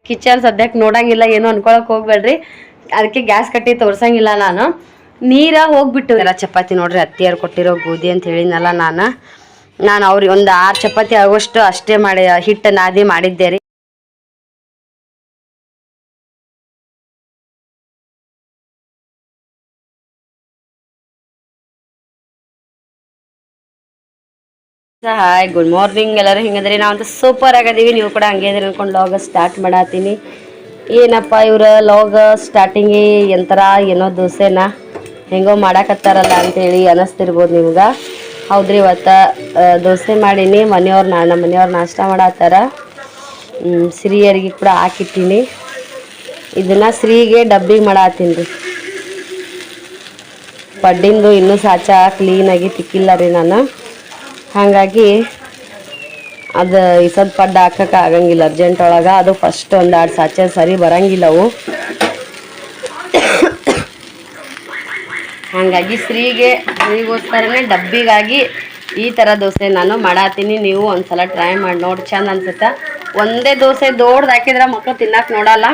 Kitchen ಸದ್ಯಕ್ಕೆ ನೋಡಂಗಿಲ್ಲ, ಏನು ಅನ್ಕೊಳಕ್ ಹೋಗ್ಬೇಡ್ರಿ. ಅದಕ್ಕೆ ಗ್ಯಾಸ್ ಕಟ್ಟಿ ತೋರ್ಸಂಗಿಲ್ಲ ನಾನು. ನೀರ ಹೋಗ್ಬಿಟ್ಟು ಎಲ್ಲ ಚಪಾತಿ ನೋಡ್ರಿ, ಅತ್ತಿಯಾರು ಕೊಟ್ಟಿರೋ ಗೋಧಿ ಅಂತ ಹೇಳಿದ್ನಲ್ಲ ನಾನು ಅವ್ರಿಗೆ ಒಂದು 6 ಚಪಾತಿ ಆಗೋಷ್ಟು ಅಷ್ಟೇ ಮಾಡಿ ಹಿಟ್ಟು ನಾದಿ ಮಾಡಿದ್ದೆ ರೀ. ಹಾಯ್, ಗುಡ್ ಮಾರ್ನಿಂಗ್ ಎಲ್ಲರೂ. ಹಿಂಗಂದ್ರೆ ನಾವಂತ ಸೂಪರ್ ಆಗಿದೀವಿ, ನೀವು ಕೂಡ ಹಂಗೆ ಇದ್ರಿ ಅನ್ಕೊಂಡು ಲಾಗ ಸ್ಟಾರ್ಟ್ ಮಾಡತ್ತೀನಿ. ಏನಪ್ಪ ಇವ್ರ ಲಾಗ ಸ್ಟಾರ್ಟಿಂಗಿ ಎಂತರ ಏನೋ ದೋಸೆನ ಹೆಂಗೋ ಮಾಡಾಕತ್ತಾರಲ್ಲ ಅಂತೇಳಿ ಅನಿಸ್ತಿರ್ಬೋದು ನಿಮ್ಗೆ. ಹೌದ್ರಿ, ಇವತ್ತು ದೋಸೆ ಮಾಡೀನಿ. ನಮ್ಮ ಮನೆಯವ್ರು ನಾಷ್ಟ ಮಾಡತ್ತಾರ. ಸಿರಿಯರಿಗೆ ಕೂಡ ಹಾಕಿಟ್ಟಿನಿ. ಇದನ್ನು ಶ್ರೀಗೆ ಡಬ್ಬಿಗೆ ಮಾಡತ್ತೀನಿ ರೀ. ಪಡ್ಡಿಂದು ಇನ್ನೂ ಸಾಚ ಕ್ಲೀನಾಗಿ ತಿಕ್ಕಿಲ್ಲ ರೀ ನಾನು. ಹಾಗಾಗಿ ಅದು ಈ ಸ್ವಲ್ಪ ಪಡ್ಡು ಹಾಕಕ್ಕೆ ಆಗಂಗಿಲ್ಲ ಅರ್ಜೆಂಟ್ ಒಳಗೆ. ಅದು ಫಸ್ಟ್ ಒಂದು 2 ಸಾಚೆ ಸರಿ ಬರಂಗಿಲ್ಲವು. ಹಾಗಾಗಿ ಶ್ರೀಗೋಸ್ಕರನೇ ಡಬ್ಬಿಗಾಗಿ ಈ ಥರ ದೋಸೆ ನಾನು ಮಾಡತ್ತೀನಿ. ನೀವು ಒಂದ್ಸಲ ಟ್ರೈ ಮಾಡಿ ನೋಡಿ, ಚಂದ ಅನ್ಸುತ್ತೆ. ಒಂದೇ ದೋಸೆ ದೊಡ್ದು ಹಾಕಿದ್ರೆ ಮಕ್ಕಳು ತಿನ್ನಕ್ಕೆ ನೋಡಲ್ಲ.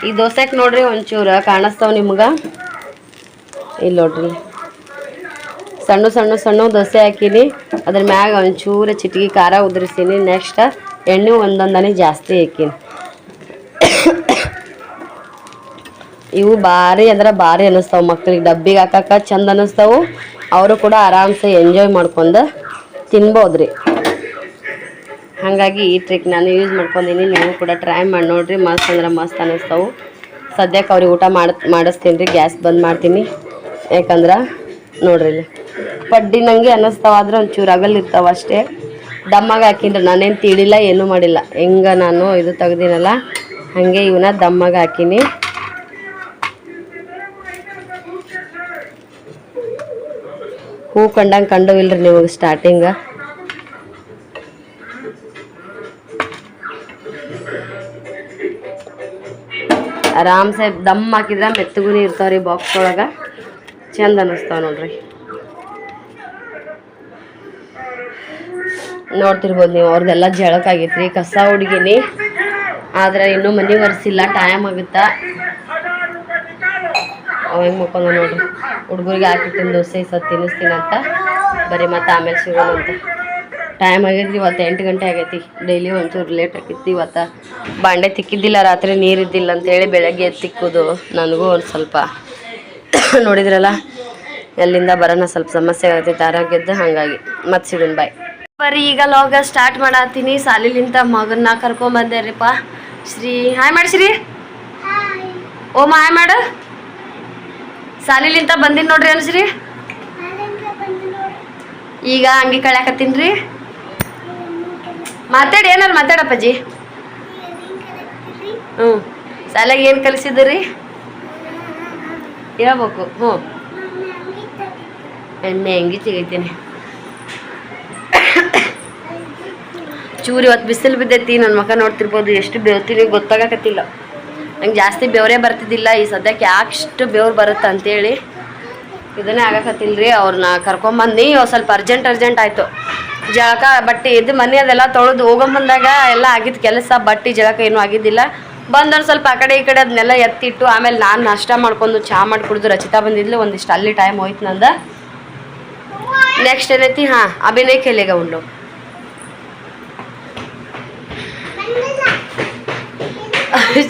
ಈ ದೋಸೆಗೆ ನೋಡ್ರಿ ಒಂಚೂರು ಕಾಣಿಸ್ತಾವ ನಿಮ್ಗೆ. ಇಲ್ಲಿ ನೋಡ್ರಿ, ಸಣ್ಣ ಸಣ್ಣ ಸಣ್ಣ ದೋಸೆ ಹಾಕೀನಿ. ಅದ್ರ ಮ್ಯಾಗ ಒಂಚೂರು ಚಿಟಿಕೆ ಖಾರ ಉದುರಿಸೀನಿ. ನೆಕ್ಸ್ಟ್ ಎಣ್ಣೆ ಒಂದೊಂದನೇ ಜಾಸ್ತಿ ಹಾಕೀನಿ. ಇವು ಭಾರಿ ಅಂದ್ರೆ ಭಾರಿ ಅನ್ನಿಸ್ತಾವೆ ಮಕ್ಳಿಗೆ. ಡಬ್ಬಿಗೆ ಹಾಕಕ್ಕೆ ಚಂದ ಅನ್ನಿಸ್ತಾವೆ. ಅವರು ಕೂಡ ಆರಾಮ್ಸೆ ಎಂಜಾಯ್ ಮಾಡ್ಕೊಂಡು ತಿನ್ಬೋದ್ರಿ. ಹಾಗಾಗಿ ಈ ಟ್ರಿಕ್ ನಾನು ಯೂಸ್ ಮಾಡ್ಕೊಂಡಿನಿ. ನೀವು ಕೂಡ ಟ್ರೈ ಮಾಡಿ ನೋಡಿರಿ, ಮಸ್ತ್ ಅಂದ್ರೆ ಮಸ್ತ್ ಅನ್ನಿಸ್ತಾವೆ. ಸದ್ಯಕ್ಕೆ ಅವ್ರಿಗೆ ಊಟ ಮಾಡಿಸ್ತೀನಿ ರೀ. ಗ್ಯಾಸ್ ಬಂದ್ ಮಾಡ್ತೀನಿ. ಯಾಕಂದ್ರೆ ನೋಡ್ರಿ, ಇಲ್ಲಿ ಪಡ್ಡಿನಂಗೆ ಅನ್ನಿಸ್ತಾವ, ಆದ್ರೆ ಒಂಚೂರು ಅಗಲಿರ್ತಾವೆ ಅಷ್ಟೇ. ದಮ್ಮಾಗ ಹಾಕಿನ್ರಿ, ನಾನೇನು ತೀಡಿಲ್ಲ, ಏನೂ ಮಾಡಿಲ್ಲ. ಹೆಂಗೆ ನಾನು ಇದು ತೆಗ್ದಿನಲ್ಲ ಹಾಗೆ ಇವನ್ನ ದಮ್ಮಾಗ ಹಾಕೀನಿ. ಹೂ ಕಂಡಂಗೆ ಕಂಡವಿಲ್ರಿ ನಿಮಗೆ ಸ್ಟಾರ್ಟಿಂಗ. ಆರಾಮ್ಸೆ ದಮ್ ಹಾಕಿದ್ರೆ ಮೆತ್ತಗುನಿ ಇರ್ತಾವ್ರಿ ಬಾಕ್ಸ್ ಒಳಗೆ. ಚಂದ ಅನ್ನಿಸ್ತಾವ ನೋಡ್ರಿ. ನೋಡ್ತಿರ್ಬೋದು ನೀವು. ಅವ್ರದ್ದೆಲ್ಲ ಜಳಕಾಗೈತ್ರಿ, ಕಸ ಹುಡುಗಿನಿ. ಆದ್ರೆ ಇನ್ನೂ ಮನೆ ಒರೆಸಿಲ್ಲ, ಟೈಮ್ ಆಗುತ್ತಾ. ಅವ ಹೆಂಗೆ ಮುಕ್ಕೊಂಡ ನೋಡ್ರಿ. ಹುಡುಗರಿಗೆ ಹಾಕಿಟ್ಟಿನ ದೋಸೆ ಸತ್ತು ತಿನ್ನಿಸ್ತೀನಂತ. ಬರೀ ಮತ್ತೆ ಆಮೇಲೆ ಸಿಗೋಣಂತ. ಟೈಮ್ ಆಗೈತ್ರಿ. ಇವತ್ತು 8 ಗಂಟೆ ಆಗೈತಿ. ಡೈಲಿ ಒಂಚೂರು ಲೇಟ್ ಆಗಿತ್ತು. ಇವತ್ತು ಬಾಂಡೆ ತಿಕ್ಕಿದ್ದಿಲ್ಲ, ರಾತ್ರಿ ನೀರಿದ್ದಿಲ್ಲ ಅಂತೇಳಿ ಬೆಳಗ್ಗೆ ತಿಕ್ಕೋದು. ನನಗೂ ಒಂದು ಸ್ವಲ್ಪ ನೋಡಿದ್ರಲ್ಲ, ಎಲ್ಲಿಂದ ಬರೋಣ ಸ್ವಲ್ಪ ಸಮಸ್ಯೆ ಆಗತ್ತೈತೆ ಆರೋಗ್ಯದ್ದು. ಹಾಗಾಗಿ ಮತ್ತೆ ಸಿಗೋಣ, ಬಾಯ್. ಬರೀ ಈಗ ಲಾಗ ಸ್ಟಾರ್ಟ್ ಮಾಡತ್ತೀನಿ. ಸಾಲಿಲಿಂತ ಮಗನ್ನ ಕರ್ಕೊಂಬಂದೆ ರೀಪ. ಶ್ರೀ ಹಾಯ್ ಮಾಡಿ. ಶ್ರೀ ಓಮ ಹಾಯ್ ಮಾಡು. ಸಾಲಿಲಿಂತ ಬಂದಿನಿ ನೋಡ್ರಿ ಅಲ್ಲ ಶ್ರೀ. ಈಗ ಅಂಗಿ ಕಳ್ಯಾಕತ್ತೀನಿ ರೀ. ಮಾತಾಡಿ, ಏನಾರು ಮಾತಾಡಪ್ಪಾಜಿ. ಸಾಲಾಗ ಏನು ಕಲಿಸಿದ್ರಿ ಹೇಳ್ಬೇಕು. ಎಣ್ಣೆ ಅಂಗಿ ತೆಗಿತೀನಿ. ಚೂರು ಇವತ್ತು ಬಿಸಿಲು ಬಿದ್ದೈತಿ. ನನ್ನ ಮಕ್ಕ ನೋಡ್ತಿರ್ಬೋದು ಎಷ್ಟು ಬೇವ್ತೀನಿ ಗೊತ್ತಾಗಕತ್ತಿಲ್ಲ. ನಂಗೆ ಜಾಸ್ತಿ ಬೆವರೇ ಬರ್ತಿದ್ದಿಲ್ಲ. ಈ ಸದ್ಯಕ್ಕೆ ಯಾಕಿಷ್ಟು ಬೆವ್ರು ಬರುತ್ತೆ ಅಂತೇಳಿ ಇದನ್ನೇ ಆಗಕತ್ತಿಲ್ಲ ರೀ. ಅವ್ರನ್ನ ಕರ್ಕೊಂಬಂದು ಸ್ವಲ್ಪ ಅರ್ಜೆಂಟ್ ಆಯಿತು. ಜಳಕ ಬಟ್ಟೆ ಇದು ಮನೆ ಅದೆಲ್ಲ ತೊಳೆದು ಹೋಗೊಂಬಂದಾಗ ಎಲ್ಲ ಆಗಿದ್ದು ಕೆಲಸ. ಬಟ್ಟೆ ಜಳಕ ಏನೂ ಆಗಿದ್ದಿಲ್ಲ. ಬಂದವ್ರು ಸ್ವಲ್ಪ ಆ ಕಡೆ ಈ ಕಡೆ ಅದನ್ನೆಲ್ಲ ಎತ್ತಿಟ್ಟು ಆಮೇಲೆ ನಾನು ನಾಷ್ಟ ಮಾಡ್ಕೊಂಡು ಚಹಾ ಮಾಡಿ ಕುಡಿದು ರಚಿತಾ ಬಂದಿದ್ಲು. ಒಂದಿಷ್ಟು ಅಲ್ಲಿ ಟೈಮ್ ಹೋಯ್ತು ನಂದು. ನೆಕ್ಸ್ಟ್ ಏನೈತಿ, ಅಭಿನಯ ಕೆಲೆಗ ಉಂಡು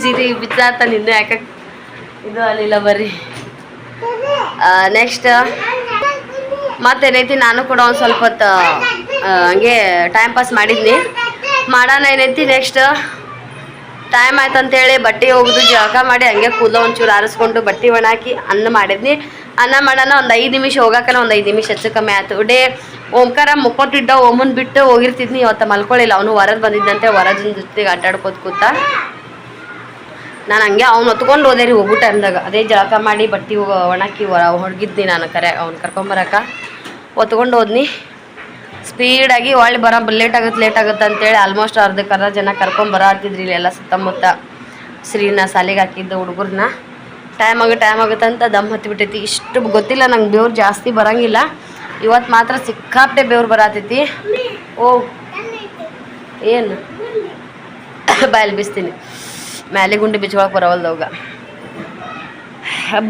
ಸಿರಿ ಬಿಚ್ಚಾತ ನಿನ್ನೆ ಯಾಕೆ ಇದು ಅಲ್ಲಿಲ್ಲ ಬರ್ರಿ. ನೆಕ್ಸ್ಟ್ ಮತ್ತೇನೈತಿ, ನಾನು ಕೂಡ ಒಂದು ಸ್ವಲ್ಪ ಹೊತ್ತು ಹಂಗೆ ಟೈಮ್ ಪಾಸ್ ಮಾಡಿದ್ನಿ. ಮಾಡೋಣ ಏನೈತಿ. ನೆಕ್ಸ್ಟ್ ಟೈಮ್ ಆಯ್ತು ಅಂತೇಳಿ ಬಟ್ಟೆ ಹೋಗುದು, ಜಳಕ ಮಾಡಿ ಹಂಗೆ ಕೂದಲು ಒಂಚೂರು ಆರಿಸ್ಕೊಂಡು ಬಟ್ಟೆ ಒಣಾಕಿ ಅನ್ನ ಮಾಡಿದ್ನಿ. ಅನ್ನ ಮಾಡೋಣ ಒಂದು 5 ನಿಮಿಷ ಹೋಗಕ್ಕನ, ಒಂದು 5 ನಿಮಿಷ ಹೆಚ್ಚು ಕಮ್ಮಿ ಆಯ್ತು. ಓಂಕಾರ ಮುಕ್ಕೊಟ್ಟಿದ್ದ, ಓಮನ್ ಬಿಟ್ಟು ಹೋಗಿರ್ತಿದ್ನಿ. ಇವತ್ತು ಮಲ್ಕೊಳ್ಳಿಲ್ಲ. ಅವನು ಹೊರಗೆ ಬಂದಿದ್ದಂತೆ, ಹೊರಜಿನ ಜೊತೆಗೆ ಆಟಾಡ್ಕೋತ ಕೂತ. ನಾನು ಹಂಗೆ ಅವ್ನು ಹೊತ್ಕೊಂಡು ಹೋದೆ ರೀ ಹೋಗೋ ಟೈಮ್ದಾಗ. ಅದೇ ಜಳಕ ಮಾಡಿ ಬಟ್ಟೆ ಒಣಾಕಿ ಹೊರಗಿದ್ನಿ ನಾನು. ಅವ್ನು ಕರ್ಕೊಂಬರಕ್ಕೆ ಹೊತ್ಕೊಂಡು ಹೋದ್ನಿ ಸ್ಪೀಡಾಗಿ. ಒಳ್ಳೆ ಲೇಟ್ ಆಗುತ್ತೆ ಅಂತೇಳಿ ಆಲ್ಮೋಸ್ಟ್ ಅರ್ಧ ಜನ ಕರ್ಕೊಂಬರತ್ತಿದ್ರಿ ಇಲ್ಲೆಲ್ಲ ಸುತ್ತಮುತ್ತ. ಶ್ರೀನ ಸಾಲಿಗೆ ಹಾಕಿದ್ದು ಹುಡುಗರನ್ನ. ಟೈಮ್ ಆಗುತ್ತೆ ಅಂತ ದಮ್ ಹತ್ತಿಬಿಟ್ಟೈತಿ. ಇಷ್ಟು ಗೊತ್ತಿಲ್ಲ ನಂಗೆ, ಬೆವ್ರು ಜಾಸ್ತಿ ಬರೋಂಗಿಲ್ಲ. ಇವತ್ತು ಮಾತ್ರ ಸಿಕ್ಕಾಪಟ್ಟೆ ಬೆವ್ರು ಬರತೈತಿ. ಓ ಏನು ಬಾಯಲ್ಲಿ ಬಿಸ್ತೀನಿ. ಮ್ಯಾಲೆ ಗುಂಡಿ ಬಿಚ್ಕೊಳಕ್ಕೆ ಬರವಲ್ದವಾಗ.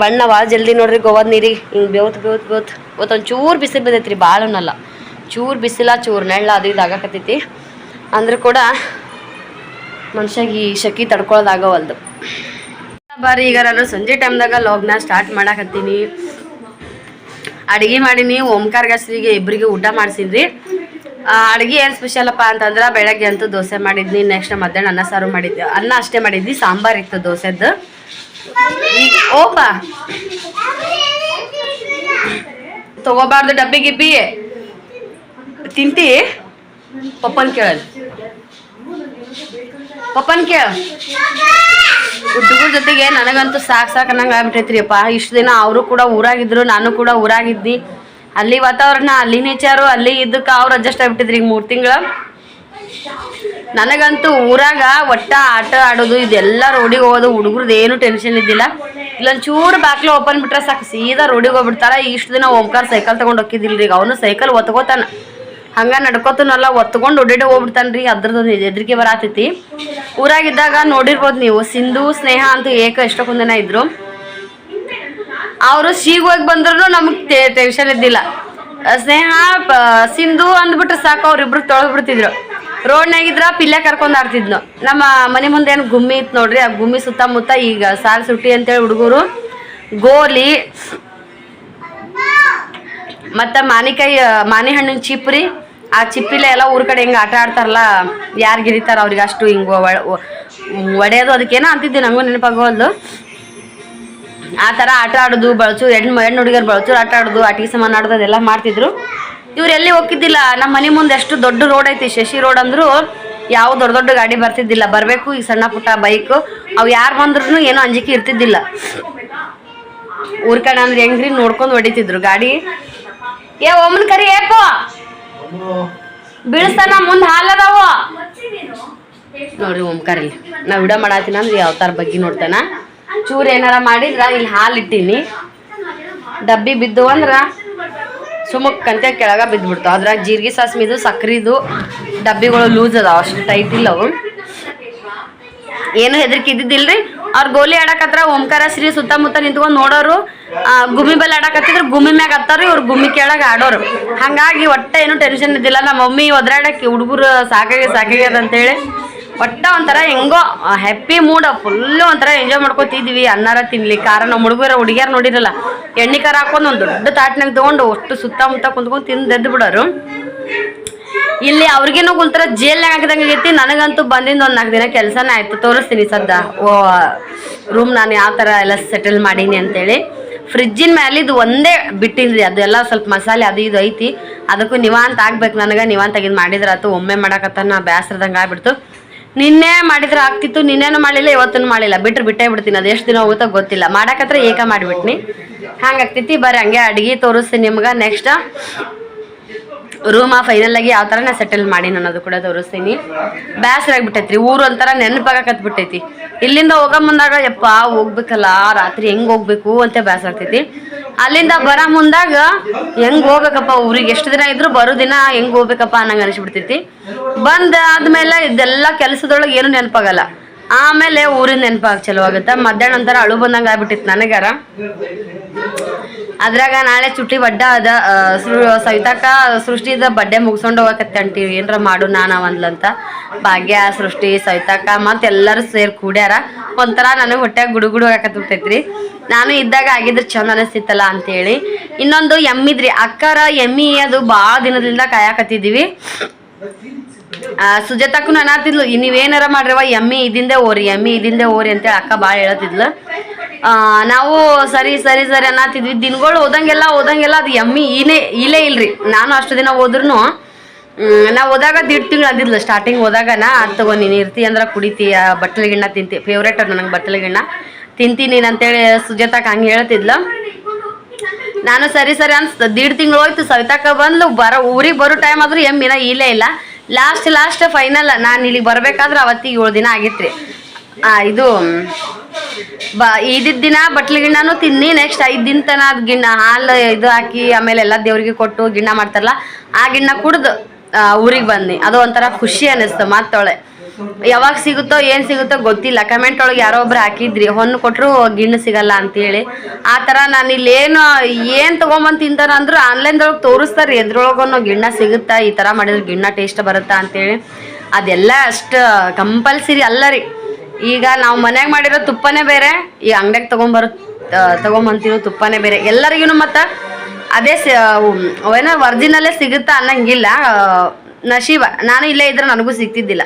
ಬಣ್ಣ ಭಾಳ ಜಲ್ದಿ ನೋಡ್ರಿ ಗೋವಾದ ನೀರಿಗೆ ಹಿಂಗೆ ಇವತ್ತೊಂದು ಚೂರು ಬಿಸಿಲು ಬಿದ್ದೈತ್ರಿ, ಭಾಳನಲ್ಲ, ಚೂರು ಬಿಸಿಲ ಚೂರು ನೆಳ್ಳ ಅದು ಇದು ಆಗಾಕತ್ತೈತಿ. ಅಂದ್ರೂ ಕೂಡ ಮನುಷ್ಯಾಗ ಈ ಶೆಕೆ ತಡ್ಕೊಳ್ಳೋದಾಗವಲ್ದು. ಬಾರಿ ಈಗ ನಾನು ಸಂಜೆ ಟೈಮ್ದಾಗ ಲಾಗ್ನ ಸ್ಟಾರ್ಟ್ ಮಾಡಾಕತ್ತೀನಿ. ಅಡುಗೆ ಮಾಡೀನಿ, ಓಂಕಾರ ಗಸ್ರಿಗೆ ಇಬ್ಬರಿಗೆ ಊಟ ಮಾಡಿಸಿದ್ರಿ. ಅಡುಗೆ ಏನು ಸ್ಪೆಷಲಪ್ಪ ಅಂತಂದ್ರೆ ಬೆಳಗ್ಗೆ ಅಂತೂ ದೋಸೆ ಮಾಡಿದ್ನಿ, ನೆಕ್ಸ್ಟ್ ಮಧ್ಯಾಹ್ನ ಅನ್ನ ಸಾರು ಮಾಡಿದ್ದೆ. ಅನ್ನ ಅಷ್ಟೇ ಮಾಡಿದ್ವಿ, ಸಾಂಬಾರು ಇತ್ತು ದೋಸೆದ್ದು. ಈಗ ಓಪ ತಗೋಬಾರ್ದು ಡಬ್ಬಿ ಗಿಬ್ಬಿ ತಿಂತಿ. ಪಪ್ಪನ್ ಕೇಳಲ್, ಪಪ್ಪನ್ ಕೇಳ. ಹುಡುಗರ ಜೊತೆಗೆ ನನಗಂತೂ ಸಾಕು ಅನ್ನಂಗೆ ಆಗ್ಬಿಟ್ಟೈತ್ರಿ ಅಪ್ಪ. ಇಷ್ಟು ದಿನ ಅವರು ಕೂಡ ಊರಾಗಿದ್ರು, ನಾನು ಕೂಡ ಊರಾಗಿದ್ದಿ. ಅಲ್ಲಿ ವಾತಾವರಣ, ಅಲ್ಲಿ ನೇಚರು, ಅಲ್ಲಿ ಇದಕ್ಕೆ ಅವ್ರು ಅಡ್ಜಸ್ಟ್ ಆಗ್ಬಿಟ್ಟಿದ್ರಿ. ಈಗ 3 ತಿಂಗಳು ನನಗಂತೂ ಊರಾಗ ಒಟ್ಟ ಆಟ ಆಡೋದು ಇದೆಲ್ಲ, ರೋಡಿಗೆ ಹೋಗೋದು, ಹುಡುಗರದ್ದು ಏನು ಟೆನ್ಷನ್ ಇದ್ದಿಲ್ಲ. ಇಲ್ಲೊಂಚೂರು ಬಾಕ್ಲು ಓಪನ್ ಬಿಟ್ರೆ ಸಾಕು ಸೀದಾ ರೋಡಿಗೆ ಹೋಗ್ಬಿಡ್ತಾರ. ಇಷ್ಟು ದಿನ ಓಂಕಾರ ಸೈಕಲ್ ತೊಗೊಂಡು ಹೋಗಿದ್ದಿಲ್ರಿ, ಈಗ ಅವನು ಸೈಕಲ್ ಒತ್ಕೋತಾನ, ಹಂಗೆ ನಡ್ಕೋತನಲ್ಲ ಒತ್ಕೊಂಡು ಒಡ್ಡೆ ಹೋಗ್ಬಿಡ್ತಾನ್ರಿ. ಅದ್ರದ್ದು ಹೆದರಿಕೆ ಬರತೈತಿ. ಊರಾಗಿದ್ದಾಗ ನೋಡಿರ್ಬೋದು ನೀವು, ಸಿಂಧು ಸ್ನೇಹ ಅಂತೂ ಎಷ್ಟೊಂದು ಜನ ಇದ್ರು. ಅವರು ಹೋಗಿ ಬಂದ್ರು ನಮಗೆ ಟೆನ್ಷನ್ ಇದ್ದಿಲ್ಲ. ಸ್ನೇಹ ಸಿಂಧು ಅಂದ್ಬಿಟ್ರೆ ಸಾಕು ಅವ್ರಿಬ್ರು ತೊಳೆದು ಬಿಡ್ತಿದ್ರು. ರೋಡ್ನಾಗಿದ್ರ ಪಿಲ್ಲೆ ಕರ್ಕೊಂಡು ಆಡ್ತಿದ್ನು. ನಮ್ಮ ಮನೆ ಮುಂದೆ ಏನು ಗುಮ್ಮಿ ಇತ್ತು ನೋಡ್ರಿ, ಆ ಗುಮ್ಮಿ ಸುತ್ತಮುತ್ತ ಈಗ ಸಾಲ್ ಸುಟ್ಟಿ ಅಂತೇಳಿ ಹುಡುಗರು ಗೋಲಿ ಮತ್ತು ಮಾನಿ ಹಣ್ಣಿನ ಚಿಪ್ರಿ, ಆ ಚಿಪ್ಪಿಲೆ ಎಲ್ಲ ಊರ ಕಡೆ ಹಿಂಗೆ ಆಟ ಆಡ್ತಾರಲ್ಲ, ಯಾರು ಗಿರಿತಾರ ಅವ್ರಿಗೆ ಅಷ್ಟು ಹಿಂಗೆ ಒಡೆಯೋದು, ಅದಕ್ಕೇನೋ ಅಂತಿದ್ದೆ, ನನಗೂ ನೆನಪಾಗೋಲ್ದು. ಆ ಥರ ಆಟ ಆಡೋದು, ಬಳಸು ಹೆಣ್ಣು ಹುಡುಗಿಯರು ಬಳಸು ಆಟ ಆಡೋದು, ಆಟಿಕೆ ಸಾಮಾನು ಆಡೋದು ಅದೆಲ್ಲ ಮಾಡ್ತಿದ್ರು. ಇವ್ರು ಎಲ್ಲಿ ಹೋಗಿದ್ದಿಲ್ಲ. ನಮ್ಮ ಮನೆ ಮುಂದೆ ಎಷ್ಟು ದೊಡ್ಡ ರೋಡ್ ಐತಿ, ಶಶಿ ರೋಡ್ ಅಂದ್ರು ಯಾವ ದೊಡ್ಡ ಗಾಡಿ ಬರ್ತಿದ್ದಿಲ್ಲ. ಬರಬೇಕು ಈ ಸಣ್ಣ ಪುಟ್ಟ ಬೈಕು, ಅವು ಯಾರು ಬಂದ್ರೂ ಏನೋ ಅಂಜಿಕೆ ಇರ್ತಿದ್ದಿಲ್ಲ. ಊರ್ ಕಡೆ ಅಂದ್ರೆ ಹೆಂಗ್ರಿ ನೋಡ್ಕೊಂಡು ಹೊಡಿತಿದ್ರು ಗಾಡಿ. ಒಮ್ಮನ ಕರಿ ಏಕೋ ಬೀಳಿಸ್ತಾನ, ಮುಂದೆ ಹಾಲದಾವ ನೋಡ್ರಿ. ಓಂಕಾರಲ್ಲಿ ನಾವು ವಿಡಿಯೋ ಮಾಡತ್ತೀನಿ ಅಂದ್ರೆ ಯಾವ ಥರ ಬಗ್ಗೆ ನೋಡ್ತಾನ. ಚೂರು ಏನಾರ ಮಾಡಿದ್ರ ಇಲ್ಲಿ ಹಾಲು ಇಟ್ಟೀನಿ, ಡಬ್ಬಿ ಬಿದ್ದು ಅಂದ್ರೆ ಸುಮಕ್ಕಂತೆ ಕೆಳಗ ಬಿದ್ದುಬಿಡ್ತಾವ. ಅದ್ರಾಗ ಜೀರಿಗೆ ಸಾಸ್ಮಿದು ಸಕ್ರಿದು ಡಬ್ಬಿಗಳು ಲೂಸ್ ಅದಾವ, ಅಷ್ಟು ಟೈಟ್ ಇಲ್ಲ ಅವು. ಏನು ಹೆದರಿಕೆ ಇದ್ದಿದ್ದಿಲ್ರಿ. ಅವ್ರು ಗೋಲಿ ಆಡಕತ್ರ ಓಂಕಾರ ಶ್ರೀ ಸುತ್ತಮುತ್ತ ನಿಂತ್ಕೊಂಡು ನೋಡೋರು. ಗುಮ್ಮಿ ಬೆಲ್ಲ ಆಡಕತ್ತಿದ್ರು, ಗುಮ್ಮಿ ಮ್ಯಾಗ ಹತ್ತಾರು, ಇವ್ರು ಗುಮ್ಮಿ ಕೆಳಗೆ ಆಡೋರು. ಹಾಗಾಗಿ ಒಟ್ಟೆ ಏನು ಟೆನ್ಷನ್ ಇದ್ದಿಲ್ಲ. ನಮ್ಮ ಮಮ್ಮಿ ಒದ್ರಾಡಕ್ಕೆ ಹುಡುಗರು ಸಾಕಾಗ್ಯದ ಅಂತೇಳಿ ಒಟ್ಟ ಒಂಥರ ಹೆಂಗೋ ಹ್ಯಾಪಿ ಮೂಡ್, ಫುಲ್ಲು ಒಂಥರ ಎಂಜಾಯ್ ಮಾಡ್ಕೊತಿದ್ವಿ. ಅನ್ನಾರ ತಿನ್ಲಿ ಖಾರ. ನಮ್ಮ ಹುಡುಗಿಯಾರು ನೋಡಿರಲ್ಲ, ಎಣ್ಣೆ ಖಾರ ಹಾಕೊಂಡು ಒಂದು ದೊಡ್ಡ ತಾಟ್ನಾಗ ತೊಗೊಂಡು ಅಷ್ಟು ಸುತ್ತಮುತ್ತ ಕುಂತ್ಕೊಂಡು ತಿಂದು ಎದ್ದು ಬಿಡೋರು. ಇಲ್ಲಿ ಅವ್ರಿಗೇನು ಒಂಥರ ಜೇಲ್ನಾಗ ಹಾಕಿದಂಗೆ ಆಗೈತಿ. ನನಗಂತೂ ಬಂದಿಂದ ಒಂದು 4 ದಿನ ಕೆಲಸನೇ ಆಯ್ತು. ತೋರಿಸ್ತೀನಿ ಸದ್ದ ರೂಮ್ ನಾನು ಯಾವ ಥರ ಎಲ್ಲ ಸೆಟಲ್ ಮಾಡೀನಿ ಅಂತೇಳಿ. ಫ್ರಿಜ್ಜಿನ ಮೇಲೆ ಇದು ಒಂದೇ ಬಿಟ್ಟಿದ್ರಿ, ಅದೆಲ್ಲ ಸ್ವಲ್ಪ ಮಸಾಲೆ ಅದು ಇದು ಐತಿ. ಅದಕ್ಕೂ ನಿವಾಂತ ಆಗ್ಬೇಕು ನನಗೆ. ನಿವಾಂತಾಗಿದ್ದು ಮಾಡಿದ್ರೆ ಆಯ್ತು. ಒಮ್ಮೆ ಮಾಡಕತ್ತ ನಾ ಬೇಸರದಂಗೆ ಆಗ್ಬಿಡ್ತು. ನಿನ್ನೆ ಮಾಡಿದ್ರೆ ಆಗ್ತಿತ್ತು, ನಿನ್ನೇನು ಮಾಡಿಲ್ಲ, ಇವತ್ತೂ ಮಾಡಿಲ್ಲ. ಬಿಟ್ಟೇ ಬಿಡ್ತೀನಿ. ಅದು ಎಷ್ಟು ದಿನ ಹೋಗುತ್ತೋ ಗೊತ್ತಿಲ್ಲ. ಮಾಡಕತ್ರ ಏಕ ಮಾಡಿಬಿಟ್ನಿ, ಹಂಗಾಗ್ತೈತಿ. ಬರೀ ಹಂಗೆ ಅಡುಗೆ ತೋರಿಸ್ತೀನಿ ನಿಮ್ಗೆ. ನೆಕ್ಸ್ಟ್ ರೂಮ ಫೈನಲ್ ಆಗಿ ಯಾವ ಥರ ನಾ ಸೆಟಲ್ ಮಾಡಿ ಅನ್ನೋದು ಕೂಡ ತೋರಿಸ್ತೀನಿ. ಬೇಸರ ಆಗ್ಬಿಟ್ಟೈತ್ರಿ. ಊರು ಒಂಥರ ನೆನಪಾಗಕತ್ಬಿಟ್ಟೈತಿ. ಇಲ್ಲಿಂದ ಹೋಗೋ ಮುಂದಾಗ ಯಪ್ಪ ಹೋಗ್ಬೇಕಲ್ಲ, ರಾತ್ರಿ ಹೆಂಗೆ ಹೋಗ್ಬೇಕು ಅಂತ ಬೇಸರ ಆಗ್ತೈತಿ. ಅಲ್ಲಿಂದ ಬರೋ ಮುಂದಾಗ ಹೆಂಗೆ ಹೋಗ್ಬೇಕಪ್ಪ ಊರಿಗೆ, ಎಷ್ಟು ದಿನ ಇದ್ರು ಬರೋ ದಿನ ಹೆಂಗೆ ಹೋಗ್ಬೇಕಪ್ಪ ಅನ್ನಂಗೆ ಅನಿಸ್ಬಿಡ್ತೈತಿ. ಆದ್ಮೇಲೆ ಇದೆಲ್ಲ ಕೆಲಸದೊಳಗೆ ಏನು ನೆನಪಾಗಲ್ಲ. ಆಮೇಲೆ ಊರಿನ ನೆನಪಾಗ ಚಲೋ ಆಗುತ್ತೆ. ಮಧ್ಯಾಹ್ನ ಒಂಥರ ಅಳು ಬಂದಂಗೆ ಆಗ್ಬಿಟ್ಟಿತ್ತು ನನಗಾರ. ಅದ್ರಾಗ ನಾಳೆ ಚುಟ್ಟಿ ಬಡ್ಡ ಅದ. ಸವಿತಾಕ ಸೃಷ್ಟಿದ ಬಡ್ಡೆ ಮುಗಿಸ್ಕೊಂಡು ಹೋಗಕತ್ತೆ ಅಂತೀವಿ. ಏನರ ಮಾಡು ನಾನು ಒಂದ್ಲಂತ. ಭಾಗ್ಯ, ಸೃಷ್ಟಿ, ಸವಿತಾಕ ಮತ್ತು ಎಲ್ಲರೂ ಸೇರಿ ಕೂಡ್ಯಾರ. ಒಂಥರ ನನಗೆ ಹೊಟ್ಟೆಗೆ ಗುಡುಗುಡು ಹಾಕತ್ಬಿಟ್ಟೈತ್ರಿ. ನಾನು ಇದ್ದಾಗ ಆಗಿದ್ರೆ ಚಂದ ಅನಿಸ್ತಿತ್ತಲ್ಲ ಅಂತೇಳಿ. ಇನ್ನೊಂದು ಎಮ್ಮಿದ್ರಿ, ಅಕ್ಕರ ಎಮ್ಮಿ ಅದು ಭಾಳ ದಿನದಿಂದ ಕಾಯಕತ್ತಿದ್ದೀವಿ. ಸುಜಾತಕ್ಕೂ ಅನ್ನತ್ತಿದ್ಲು, ನೀವೇನಾರ ಮಾಡ್ರವ ಎಮ್ಮಿ ಇದಿಂದೆ ಓರಿ ಅಂತೇಳಿ ಅಕ್ಕ ಭಾಳ ಹೇಳತ್ತಿದ್ಲು. ನಾವು ಸರಿ ಅನ್ನತ್ತಿದ್ವಿ. ದಿನಗಳು ಓದಂಗೆಲ್ಲ ಅದು ಎಮ್ಮಿ ಇಲ್ಲೇ ಇಲ್ರಿ. ನಾನು ಅಷ್ಟು ದಿನ ಹೋದ್ರೂ ನಾವು ಹೋದಾಗ 1.5 ತಿಂಗಳು ಅಂದಿದ್ಲು. ಸ್ಟಾರ್ಟಿಂಗ್ ಹೋದಾಗನ ಅದು ತಗೋ ನೀನು ಇರ್ತಿ ಅಂದ್ರೆ ಕುಡಿತೀಯ, ಬಟ್ಟಲೆ ಗಿಣ್ಣ ತಿಂತಿ, ಫೇವ್ರೇಟ್ ಅದು ನನಗೆ ಬಟ್ಟಲೆ ಗಿಣ್ಣ ತಿಂತೀನಿ ಅಂತೇಳಿ ಸುಜಾತಕ್ಕ ಹಂಗೆ ಹೇಳ್ತಿದ್ಲು. ನಾನು ಸರಿ ಅನ್ಸ್ತು. 1.5 ತಿಂಗಳು ಹೋಯ್ತು. ಸವಿತಾಕ ಬಂದ್ಲು. ಊರಿಗೆ ಬರೋ ಟೈಮ್ ಆದ್ರೂ ಎಮ್ಮಿನ ಇಲ್ಲೇ ಇಲ್ಲ. ಲಾಸ್ಟ್ ಫೈನಲ್ ನಾನು ಇಲ್ಲಿಗೆ ಬರ್ಬೇಕಾದ್ರೆ ಅವತ್ತಿಗೆ 7 ದಿನ ಆಗಿತ್ರಿ. ಇದು ಇದಿದ್ದ ದಿನ ಬಟ್ಲು ಗಿಣ್ಣನೂ ತಿನ್ನಿ. ನೆಕ್ಸ್ಟ್ 5 ದಿನ ತನ ಅದು ಗಿಣ್ಣ ಹಾಲು ಇದು ಹಾಕಿ ಆಮೇಲೆ ಎಲ್ಲ ದೇವ್ರಿಗೆ ಕೊಟ್ಟು ಗಿಣ್ಣ ಮಾಡ್ತಾರಲ್ಲ, ಆ ಗಿಣ್ಣ ಕುಡ್ದು ಊರಿಗೆ ಬಂದ್ನಿ. ಅದು ಒಂಥರ ಖುಷಿ ಅನ್ನಿಸ್ತು. ಮತ್ತೊಳೆ ಯಾವಾಗ ಸಿಗುತ್ತೋ ಏನು ಸಿಗುತ್ತೋ ಗೊತ್ತಿಲ್ಲ. ಕಮೆಂಟ್ ಒಳಗೆ ಯಾರೋ ಒಬ್ರು ಹಾಕಿದ್ರಿ ಹೊನ್ನು ಕೊಟ್ಟರು ಗಿಣ್ಣು ಸಿಗಲ್ಲ ಅಂತೇಳಿ. ಆ ಥರ ನಾನು ಇಲ್ಲೇನು ಏನು ತೊಗೊಂಬಂದು ತಿಂತಾರ ಅಂದ್ರು ಆನ್ಲೈನ್ದೊಳಗೆ ತೋರಿಸ್ತಾರೆ ಎದ್ರೊಳಗೂ ಗಿಣ್ಣ ಸಿಗುತ್ತಾ, ಈ ಥರ ಮಾಡಿದ್ರೆ ಗಿಣ್ಣ ಟೇಸ್ಟ್ ಬರುತ್ತಾ ಅಂತೇಳಿ. ಅದೆಲ್ಲ ಅಷ್ಟು ಕಂಪಲ್ಸರಿ ಅಲ್ಲ ರೀ. ಈಗ ನಾವು ಮನ್ಯಾಗ ಮಾಡಿರೋ ತುಪ್ಪನೇ ಬೇರೆ, ಈ ಅಂಗಡಿಯಾಗ ತೊಗೊಂಬಂತಿರೋ ತುಪ್ಪನೇ ಬೇರೆ. ಎಲ್ಲರಿಗೂ ಮತ್ತು ಅದೇ ಏನೋ ಒರ್ಜಿನಲ್ಲೇ ಸಿಗುತ್ತಾ ಅನ್ನಂಗಿಲ್ಲ. ನಶೀಬ ನಾನು ಇಲ್ಲೇ ಇದ್ರೆ ನನಗೂ ಸಿಗ್ತಿದ್ದಿಲ್ಲ.